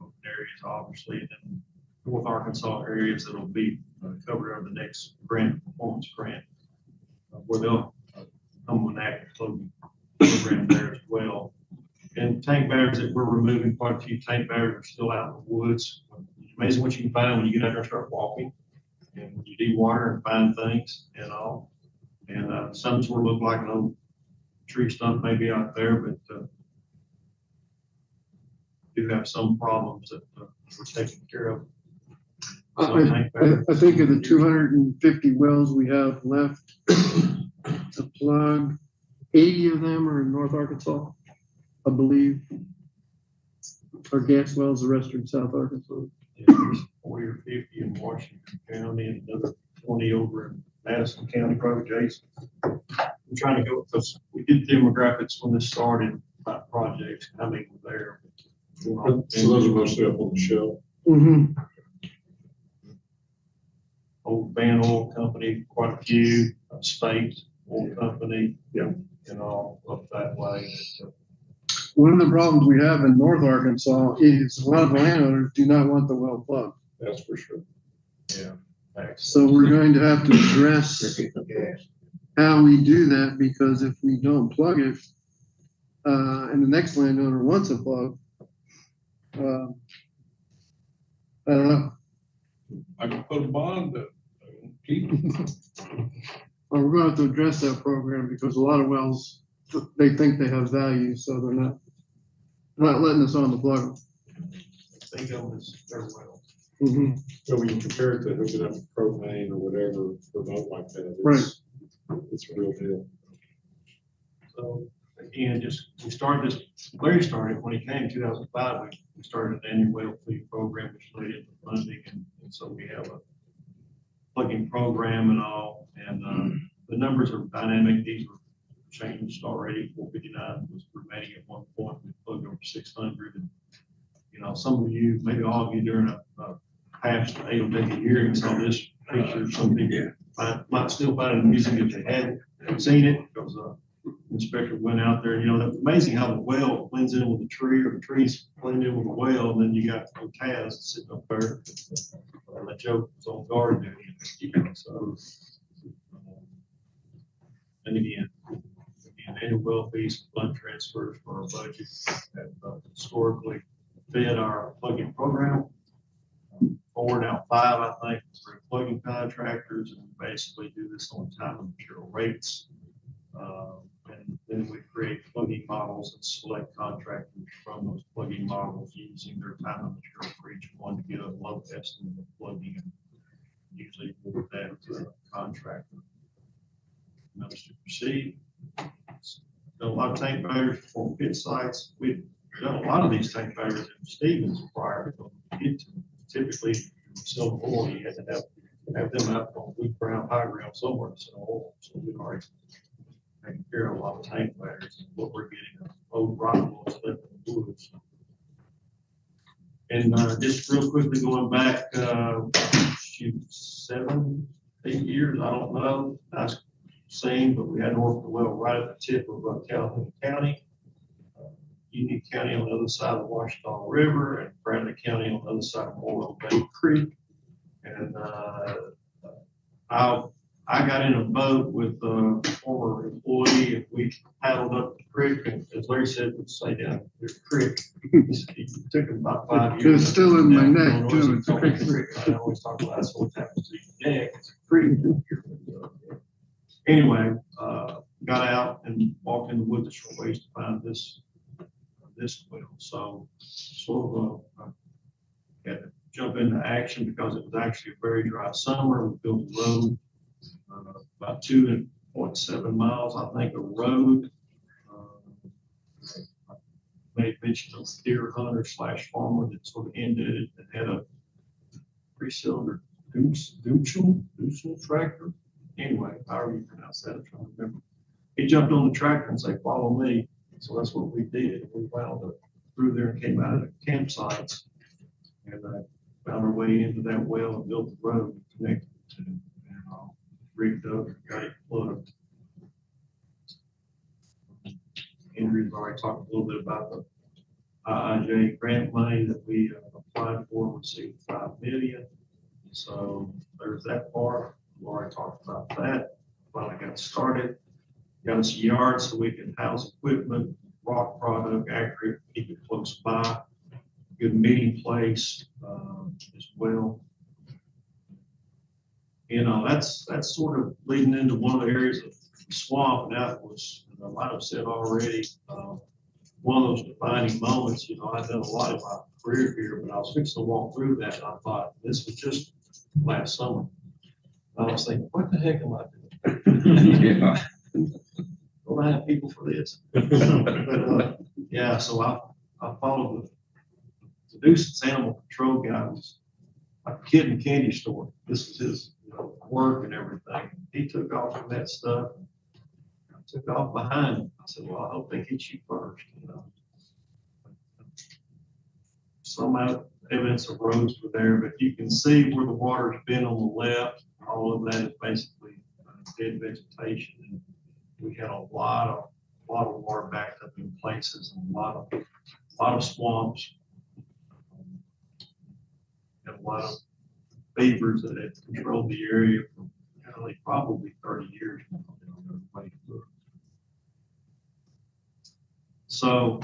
in areas, obviously. And then North Arkansas areas that'll be covered under the next grant, performance grant, where they'll come with an active plugging program there as well. And tank barriers that we're removing, quite a few tank barriers are still out in the woods. It's amazing what you can find when you get out there and start walking, and when you de-water and find things and all. And some sort of look like an old tree stump maybe out there, but do have some problems that we're taking care of. I think of the 250 wells we have left to plug, 80 of them are in North Arkansas, I believe. Our gas wells, the rest are in South Arkansas. Yeah, there's 40 or 50 in Washington County and another 20 over in Madison County, probably Jason. I'm trying to go, because we did demographics when this started, about projects coming there. So those are mostly up on the shelf. Mm-hmm. Old Van Oil Company, quite a few, Spate Oil Company, and all up that way. one of the problems we have in North Arkansas is a lot of landowners do not want the well plugged. That's for sure. Yeah. Thanks. So we're going to have to address how we do that, because if we don't plug it, and the next landowner wants a plug, I don't know. I can put a bond up. Keep it. Well, we're gonna have to address that program, because a lot of wells, they think they have value, so they're not letting us on the plug. Think of them as their well. Mhm. So when you compare it to hooking up propane or whatever remote like that, Right. it's a real deal. So again, we started this, Larry started when he came in 2005, we started an annual well fee program, which led into funding, and so we have a plugging program and all, and the numbers are dynamic. These were changed already. 459 was remaining at one point. We plugged over 600, and some of you, maybe all of you during a past AOW hearing saw this picture. Some people might still find it amusing if they hadn't seen it, because inspector went out there. It's amazing how the well blends in with the tree, or the trees blend in with the well, and then you got Taz sitting up there. That joke was on guard duty. So, and again, annual well fees, fund transfers for our budget have historically fed our plugging program. 4 now 5, I think, for plugging contractors, and basically do this on time and material rates. And then we create plugging models and select contractors from those plugging models using their time and material for each one to get a low estimate of plugging, and usually for that contractor. Notice to proceed. Done a lot of tank failures for pit sites. We've done a lot of these tank failures in Stevens prior to get to them. Typically, silver oil, you had to have them out on weak ground, high ground somewhere to sell oil. So we've already taken care of a lot of tank failures. What we're getting, old rock was left in the woods. And just real quickly going back, 7, 8 years, I don't know. Nice scene, but we had North of the well right at the tip of Calhoun County. Union County on the other side of the Washita River, and Bradley County on the other side of Memorial Bay Creek. And I got in a boat with a former employee, and we paddled up the creek, and as Larry said, we'd say down the creek. It took him about 5 years. It's still in my neck, too. It's a creek. I always talk about that's what happens to your neck. It's a creek. Anyway, got out and walked in the woods a short ways to find this well. So sort of had to jump into action, because it was actually a very dry summer. We built a road, about 2.7 miles, I think, of road. Made mention of deer hunter / farmer that sort of ended it, that had a 3-cylinder Dusel tractor. Anyway, however you pronounce that, I'm trying to remember. He jumped on the tractor and said, "Follow me." So that's what we did. We wound up through there and came out of the campsites, and found our way into that well and built the road and connected to it, and rigged up and got it plugged. Andrew's already talked a little bit about the IIJ grant money that we applied for and received $5 million. So there's that part. We already talked about that. Finally got started. Got us a yard so we can house equipment, rock product, accurate, keep it close by. Good meeting place as well. That's sort of leading into one of the areas of the swamp, and that was, I might have said already, one of those defining moments. I've done a lot of my career here, but I was fixing to walk through that, and I thought, this was just last summer. I was thinking, what the heck am I doing? Yeah. Don't I have people for this? But yeah, so I followed the nuisance animal control guy. Was a kid in a candy store. This was his work and everything. He took off from that stuff. I took off behind him. I said, "Well, I hope they get you first." Some evidence of roads were there, but you can see where the water's been on the left. All of that is basically dead vegetation. And we had a lot of water backed up in places, and a lot of swamps. And a lot of beavers that have controlled the area for probably 30 years now. So,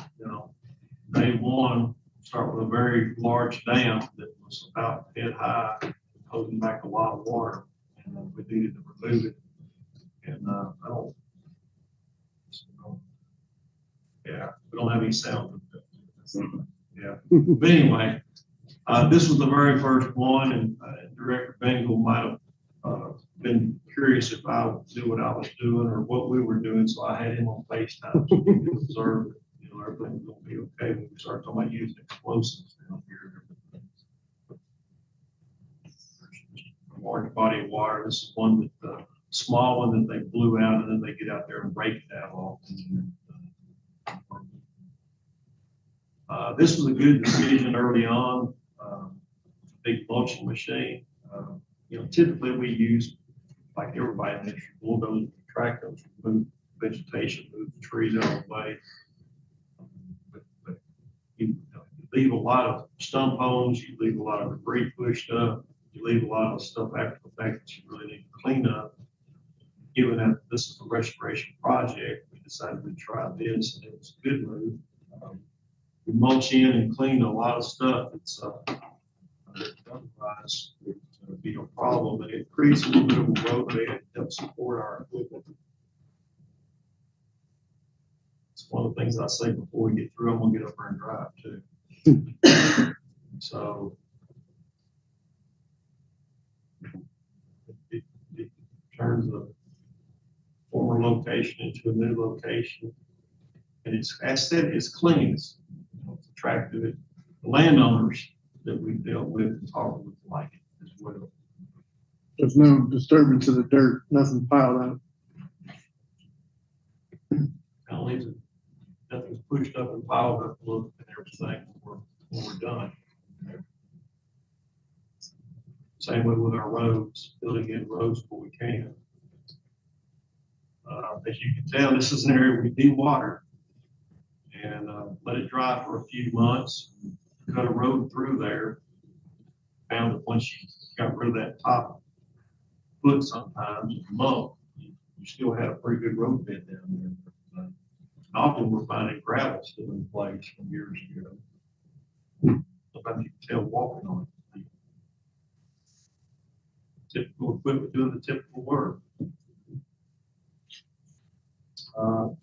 day one, start with a very large dam that was about head high, holding back a lot of water, and we needed to remove it. And we don't have any sound. Yeah, but anyway, this was the very first one, and Director Bengal might have been curious if I knew what I was doing or what we were doing, so I had him on FaceTime so he could observe that, everything was gonna be okay when we start talking about using explosives down here. A large body of water. This is one that the small one that they blew out, and then they get out there and break it out all. This was a good decision early on. Big mulching machine. Typically we use, like everybody in the industry, bulldozers, tractors, move vegetation, move the trees out of the way. But you leave a lot of stump holes, you leave a lot of debris pushed up, you leave a lot of stuff after the fact that you really need to clean up. Given that this is a restoration project, we decided to try this, and it was a good move. We mulch in and clean a lot of stuff. It's otherwise it would be a problem, but it creates a little bit of a roadway to help support our equipment. It's one of the things I say before we get through, I'm gonna get up there and drive too. So it turns a former location into a new location, and it's, as I said, it's clean. It's attractive. The landowners that we dealt with and talked with like it as well. There's no disturbance of the dirt, nothing piled up. Nothing's pushed up and piled up, look, and everything when we're done. Same way with our roads, building in roads where we can. As you can tell, this is an area we de-water and let it dry for a few months. Cut a road through there. Found that once you got rid of that top foot, sometimes you still had a pretty good road bed down there. Often we're finding gravel still in place from years ago. Sometimes you can tell walking on it. Typical equipment doing the typical work.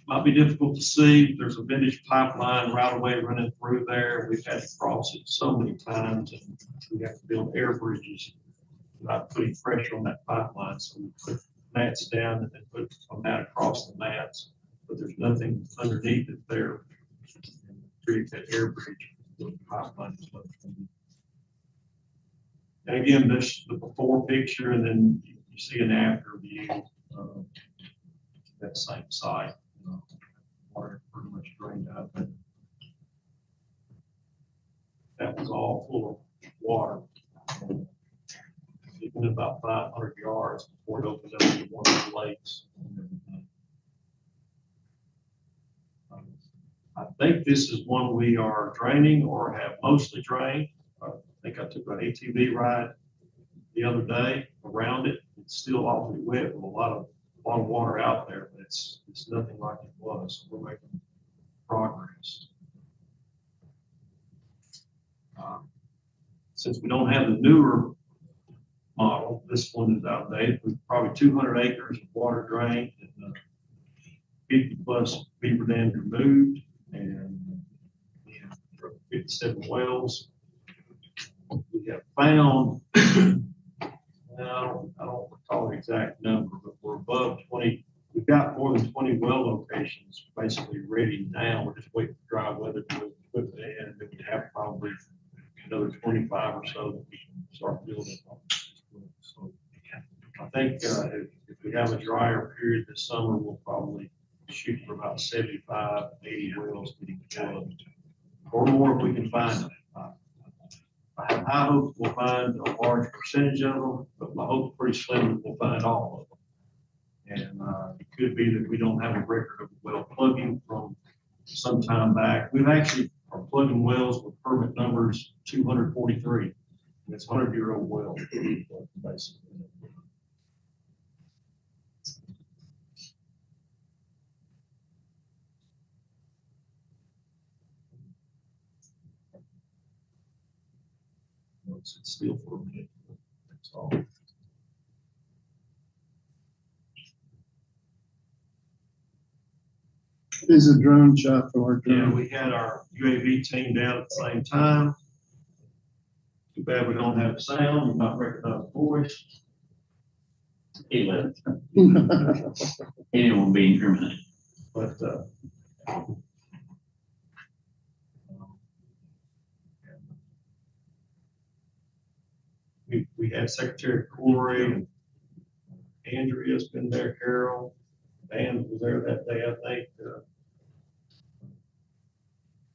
Might be difficult to see. There's a vintage pipeline right away running through there. We've had to cross it so many times, and we have to build air bridges without putting pressure on that pipeline. So we put mats down and then put a mat across the mats, but there's nothing underneath it there. And create that air bridge with the pipeline. And again, this the before picture, and then you see an after view of that same site. Water pretty much drained out, but that was all full of water. It went about 500 yards before it opened up to one of the lakes. I think this is one we are draining or have mostly drained. I think I took an ATV ride the other day around it. It's still awfully wet with a lot of water out there, but it's nothing like it was. We're making progress. Since we don't have the newer model, this one is outdated. We've probably 200 acres of water drained and 50 plus beaver dams removed, and 57 wells. We have found, I don't recall the exact number, but we're above 20. We've got more than 20 well locations basically ready now. We're just waiting for dry weather to put it in, and then we have probably another 25 or so that we can start building on. So I think if we have a drier period this summer, we'll probably shoot for about 75, 80 wells getting plugged, or more if we can find them. I have high hopes we'll find a large percentage of them, but my hope is pretty slim that we'll find all of them. And it could be that we don't have a record of well plugging from some time back. We've actually are plugging wells with permit numbers 243. It's 100-year-old well, basically. It's still for a minute. That's all. Is a drone shot from our Yeah, drone. we had our UAV team down at the same time. Too bad we don't have sound, we not recognize voice. He left. He didn't want to be incriminated. But, we had Secretary Corey and Andrea's been there, Carol, Dan was there that day, I think.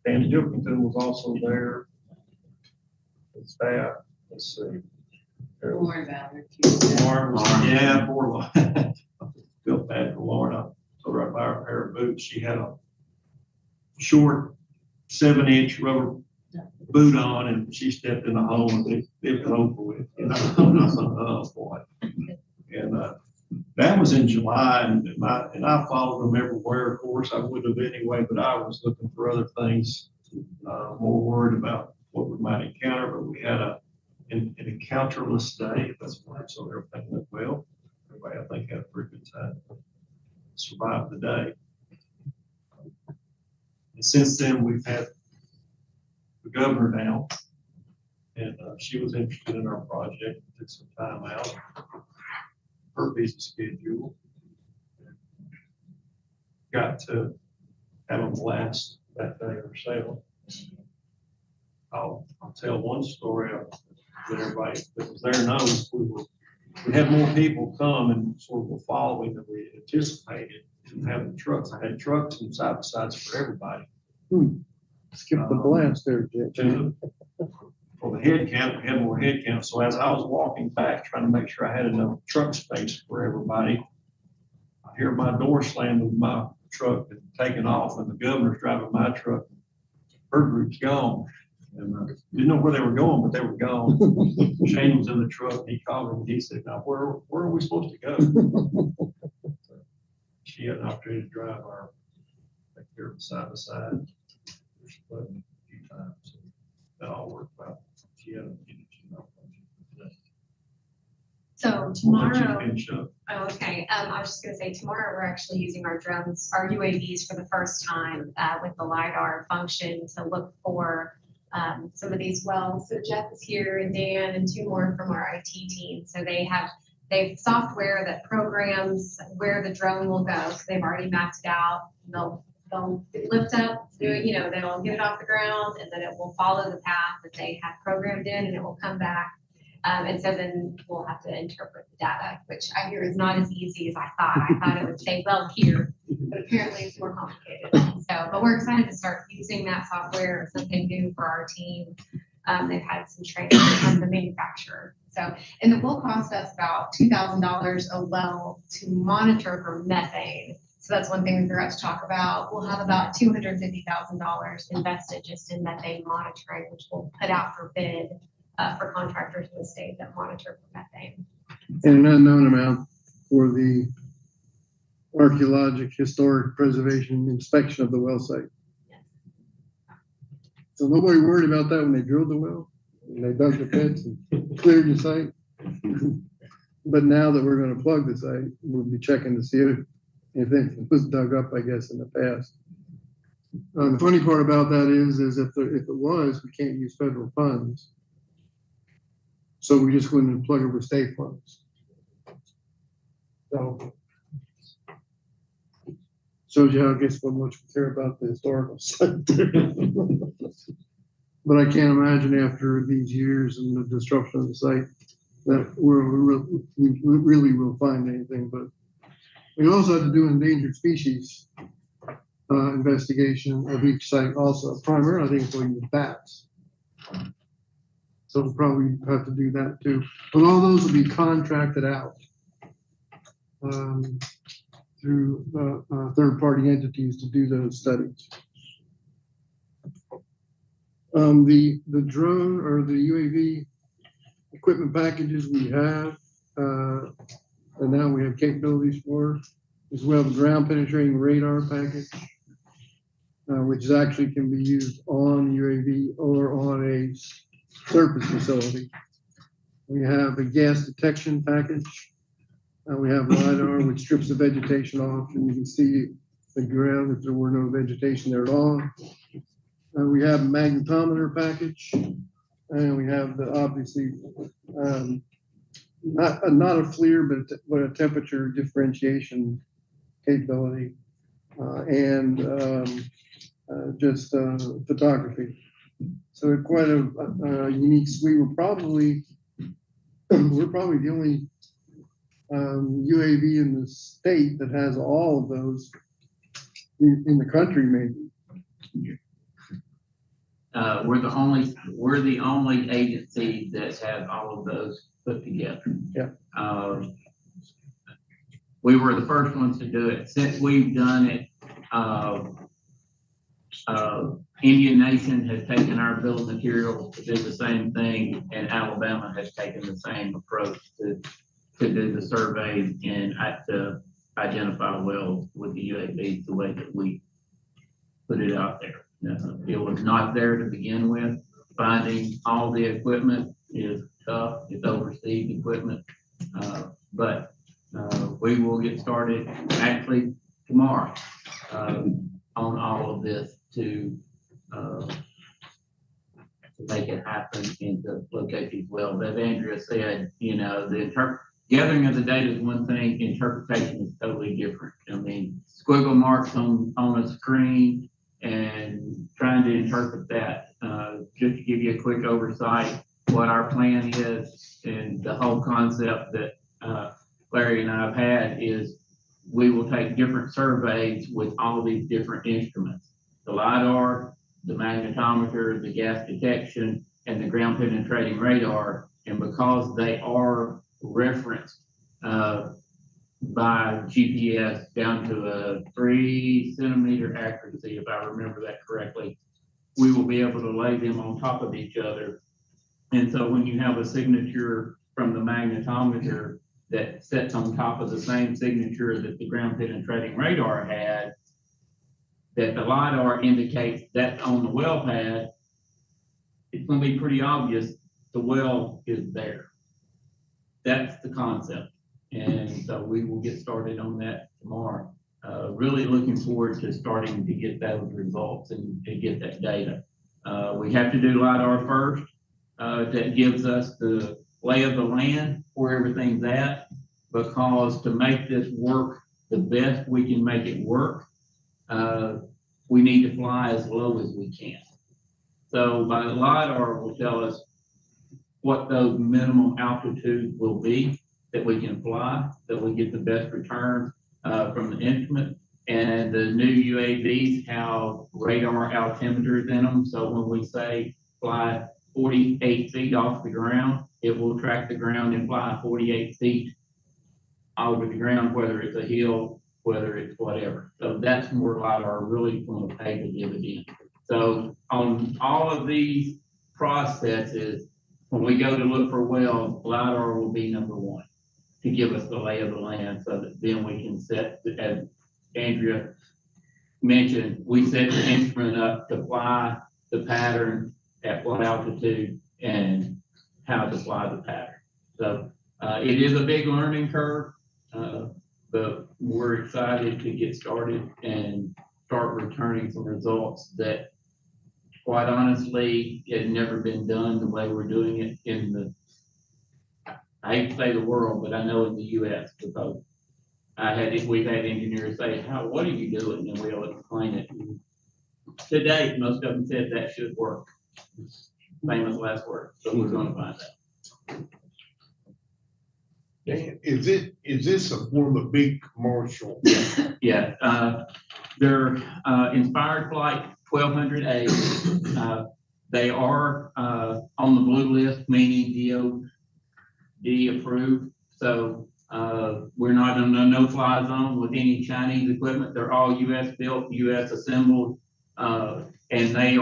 Dan Jilkington was also there. The staff, let's see. Lauren Ballard. Lauren was, yeah, poor Lauren. I feel bad for Lauren. I told her I'd buy her a pair of boots. She had a short 7-inch rubber boot on and she stepped in the hole and it was over with. You know, I thought, oh boy. And that was in July and I followed them everywhere. Of course, I would have anyway, but I was looking for other things, more worried about what we might encounter. But we had an encounterless day. That's why, so everything went well. Everybody, I think, had a pretty good time. Survived the day. And since then, we've had the governor now, and she was interested in our project. Took some time out. Her busy schedule. Got to have a blast that day herself. I'll tell one story that everybody that was there knows. We had more people come and sort of were following than we anticipated. Having trucks, I had trucks and side by sides for everybody. Skip the blast there, Jim. For the head count, we had more head count. So as I was walking back, trying to make sure I had enough truck space for everybody, I hear my door slammed with my truck and taking off, and the governor's driving my truck. Her group's gone. And didn't know where they were going, but they were gone. Shane was in the truck. He called me and he said, "Now where are we supposed to go?" She had an opportunity to drive our here side by side. A few times. So that all worked out. She had a So We'll let you tomorrow, finish up. oh, okay, I was just gonna say, tomorrow, we're actually using our drones, our UAVs for the first time, with the LiDAR function to look for, some of these wells. So Jeff is here and Dan and two more from our IT team. So they have software that programs where the drone will go. So they've already mapped it out. They'll lift up, do it, they'll get it off the ground and then it will follow the path that they have programmed in and it will come back. And so then we'll have to interpret the data, which I hear is not as easy as I thought. I thought it would say, well, here, but apparently it's more complicated. So, but we're excited to start using that software. It's something new for our team. They've had some training from the manufacturer. So, and it will cost us about $2,000 a well to monitor for methane. So that's one thing we forgot to talk about. We'll have about $250,000 invested just in methane monitoring, which we'll put out for bid for contractors in the state that monitor for methane. And an unknown amount for the archaeologic, historic preservation inspection of the well site. Yes. So nobody worried about that when they drilled the well, when they dug the pits and cleared the site. But now that we're going to plug the site, we'll be checking to see if it was dug up, I guess, in the past. The funny part about that is if it was, we can't use federal funds. So we just went and plug it with state funds. So shows you how, I guess, how much we care about the historical site. But I can't imagine after these years and the disruption of the site that we really will find anything. But we also have to do endangered species investigation of each site also. Primarily, I think it's going with bats. So we'll probably have to do that too. But all those will be contracted out through third-party entities to do those studies. The drone or the UAV equipment packages we have, and now we have capabilities for, as well as ground penetrating radar package, which is actually can be used on UAV or on a surface facility. We have a gas detection package. We have LiDAR, which strips the vegetation off, and you can see the ground if there were no vegetation there at all. We have a magnetometer package, and we have the obviously not a FLIR, but a temperature differentiation capability, and just photography. So it's quite a unique suite. We're probably the only UAV in the state that has all of those in the country, maybe. We're the only agency that has all of those put together. Yeah. We were the first ones to do it. Since we've done it, Indian Nation has taken our bill of materials to do the same thing, and Alabama has taken the same approach to do the survey and to identify wells with the UAVs the way that we put it out there. It was not there to begin with. Finding all the equipment is tough. It's overseas equipment, but we will get started actually tomorrow on all of this to make it happen and to locate these wells. As Andrea said, the gathering of the data is one thing, interpretation is totally different. I mean, squiggle marks on a screen and trying to interpret that. Just to give you a quick oversight, what our plan is and the whole concept that Larry and I have had is we will take different surveys with all these different instruments. The LiDAR, the magnetometer, the gas detection, and the ground penetrating radar. And because they are referenced by GPS down to a 3 centimeter accuracy, if I remember that correctly, we will be able to lay them on top of each other. And so when you have a signature from the magnetometer that sits on top of the same signature that the ground penetrating radar had, that the LiDAR indicates that's on the well pad, it's going to be pretty obvious the well is there. That's the concept. And so we will get started on that tomorrow. Really looking forward to starting to get those results and to get that data. We have to do LiDAR first. That gives us the lay of the land where everything's at, because to make this work the best we can make it work, we need to fly as low as we can. So by the LiDAR will tell us what those minimum altitudes will be that we can fly, that we get the best return from the instrument. And the new UAVs have radar altimeters in them. So when we say fly 48 feet off the ground, it will track the ground and fly 48 feet over the ground, whether it's a hill, whether it's whatever. So that's where LiDAR really going to pay the dividend. So on all of these processes, when we go to look for wells, LiDAR will be number one to give us the lay of the land, so that then we can set, as Andrea mentioned, we set the instrument up to fly the pattern at what altitude and how to fly the pattern. So it is a big learning curve, but we're excited to get started and start returning some results that, quite honestly, had never been done the way we're doing it in the, I hate to say the world, but I know in the US, because we've had engineers say, what are you doing? And we'll explain it. And to date, most of them said that should work. Famous last word. So we're going to find out. Dan, is this one of the big commercial? Yeah. They're Inspired Flight 1200A. They are on the blue list, meaning DOD approved. So we're not in a no-fly zone with any Chinese equipment. They're all U.S. built, U.S. assembled, and they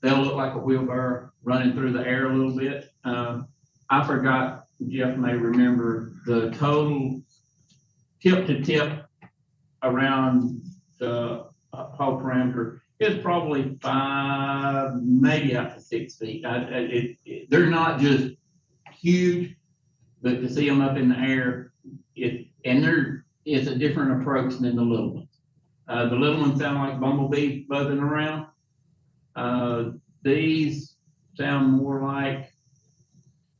they'll look like a wheelbarrow running through the air a little bit. I forgot, Jeff may remember, the total tip to tip around the whole parameter is probably 5, maybe up to 6 feet. They're not just huge, but to see them up in the air, it's a different approach than the little ones. The little ones sound like bumblebees buzzing around. These sound more like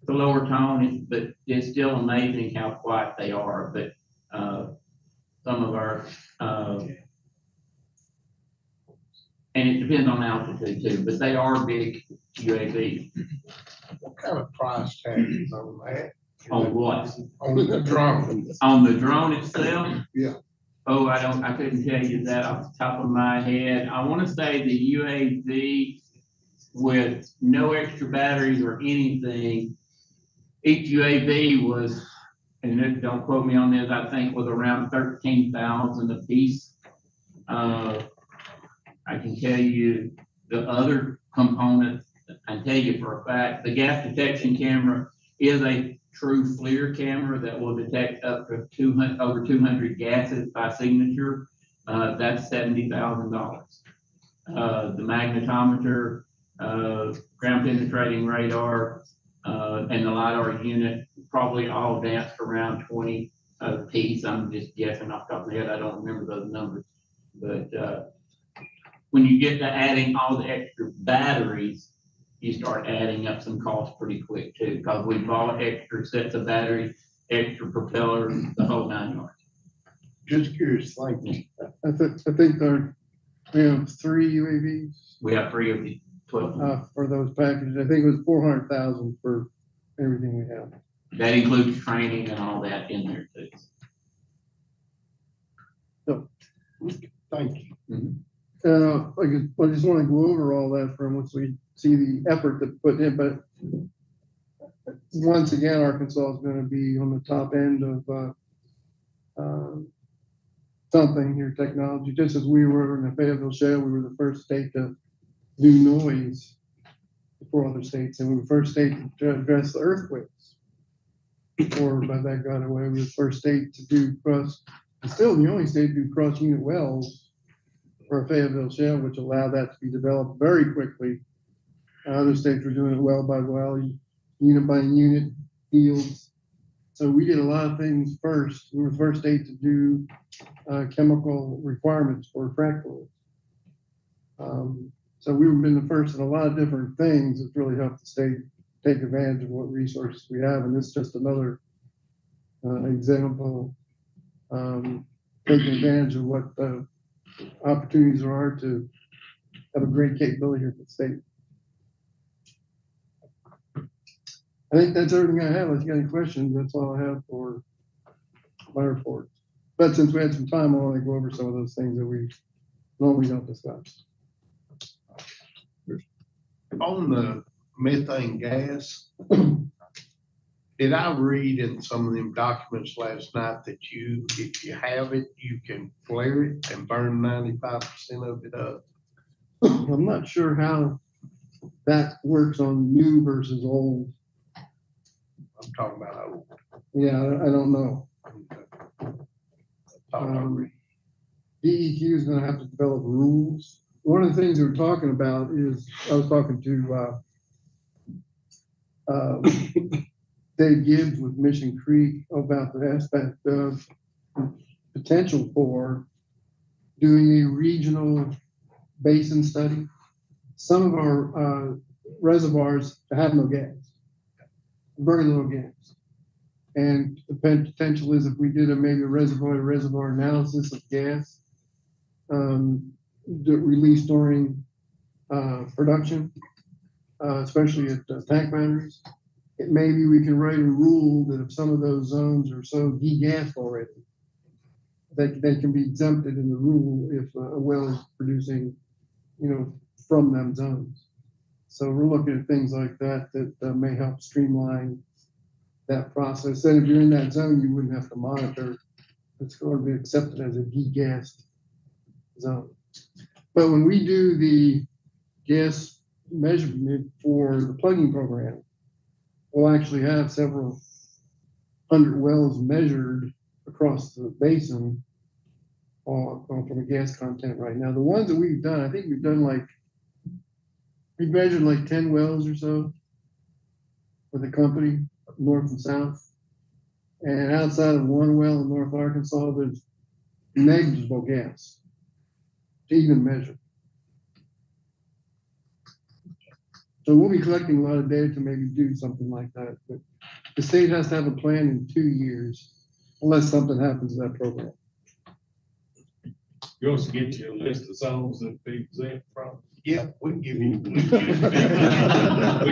the lower tone, but it's still amazing how quiet they are. But some of our, and it depends on altitude too, but they are big UAVs. What kind of price tag is on that? On what? On the drone. On the drone itself? Yeah. Oh, I couldn't tell you that off the top of my head. I want to say the UAV with no extra batteries or anything, each UAV was, and don't quote me on this, I think was around 13,000 a piece. I can tell you the other components, I tell you for a fact, the gas detection camera is a true FLIR camera that will detect up to over 200 gases by signature. That's $70,000. The magnetometer, ground penetrating radar, and the LiDAR unit probably all danced around 20 a piece. I'm just guessing off the top of my head. I don't remember those numbers. But when you get to adding all the extra batteries, you start adding up some costs pretty quick too, because we bought extra sets of batteries, extra propellers, the whole 9 yards. Just curious, thank you. I think we have 3 UAVs. We have 3 of the 12. For those packages. I think it was 400,000 for everything we have. That includes training and all that in there too. So, thank you. I just want to go over all that from once we see the effort that's put in, but once again, Arkansas is going to be on the top end of something here, technology, just as we were in the Fayetteville Shale. We were the first state to do noise before other states, and we were the first state to address the earthquakes before that got away. We were the first state to do still the only state to do cross unit wells for a Fayetteville Shale, which allowed that to be developed very quickly. Other states were doing it well by well, unit by unit, fields. So we did a lot of things first. We were the first state to do chemical requirements for frac fluids. So we've been the first in a lot of different things that's really helped the state take advantage of what resources we have. And this is just another example, taking advantage of what the opportunities there are to have a great capability here for the state. I think that's everything I have. If you got any questions, that's all I have for my report. But since we had some time, I want to go over some of those things that we normally don't discuss. On the methane gas, did I read in some of them documents last night that if you have it, you can flare it and burn 95% of it up? I'm not sure how that works on new versus old. I'm talking about old. Yeah, I don't know. DEQ is going to have to develop rules. One of the things we were talking about is, I was talking to Dave Gibbs with Mission Creek about the aspect of potential for doing a regional basin study. Some of our reservoirs have no gas, very little gas. And the potential is if we did maybe a reservoir analysis of gas released during production, especially at tank boundaries, maybe we can write a rule that if some of those zones are so degassed already, that they can be exempted in the rule if a well is producing, from them zones. So we're looking at things like that may help streamline that process. And if you're in that zone, you wouldn't have to monitor. It's going to be accepted as a degassed zone. But when we do the gas measurement for the plugging program. We'll actually have several hundred wells measured across the basin from a gas content right now. The ones that we've done, I think we've measured like 10 wells or so for the company, north and south. And outside of one well in North Arkansas, there's negligible gas to even measure. So we'll be collecting a lot of data to maybe do something like that, but the state has to have a plan in 2 years unless something happens to that program. You also get you a list of zones that be exempt from. Yeah, we can give you. We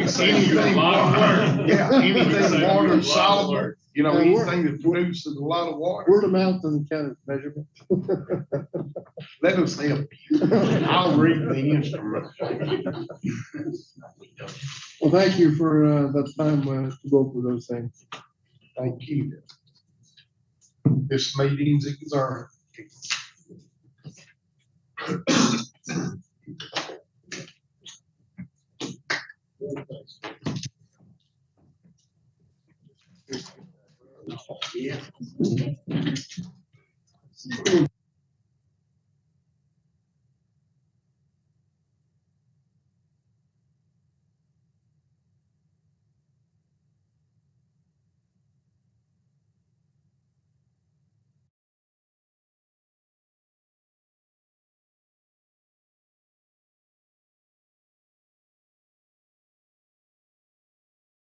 can save you a lot of work. Yeah, We can anything save you a water lot and of solid, work. you know, Yeah, anything that produces a lot of water, Word of mouth doesn't count as measurement. let us help you. I'll read the instrument. Well, thank you for the time to go through those things. Thank you. This meeting's adjourned. Yeah.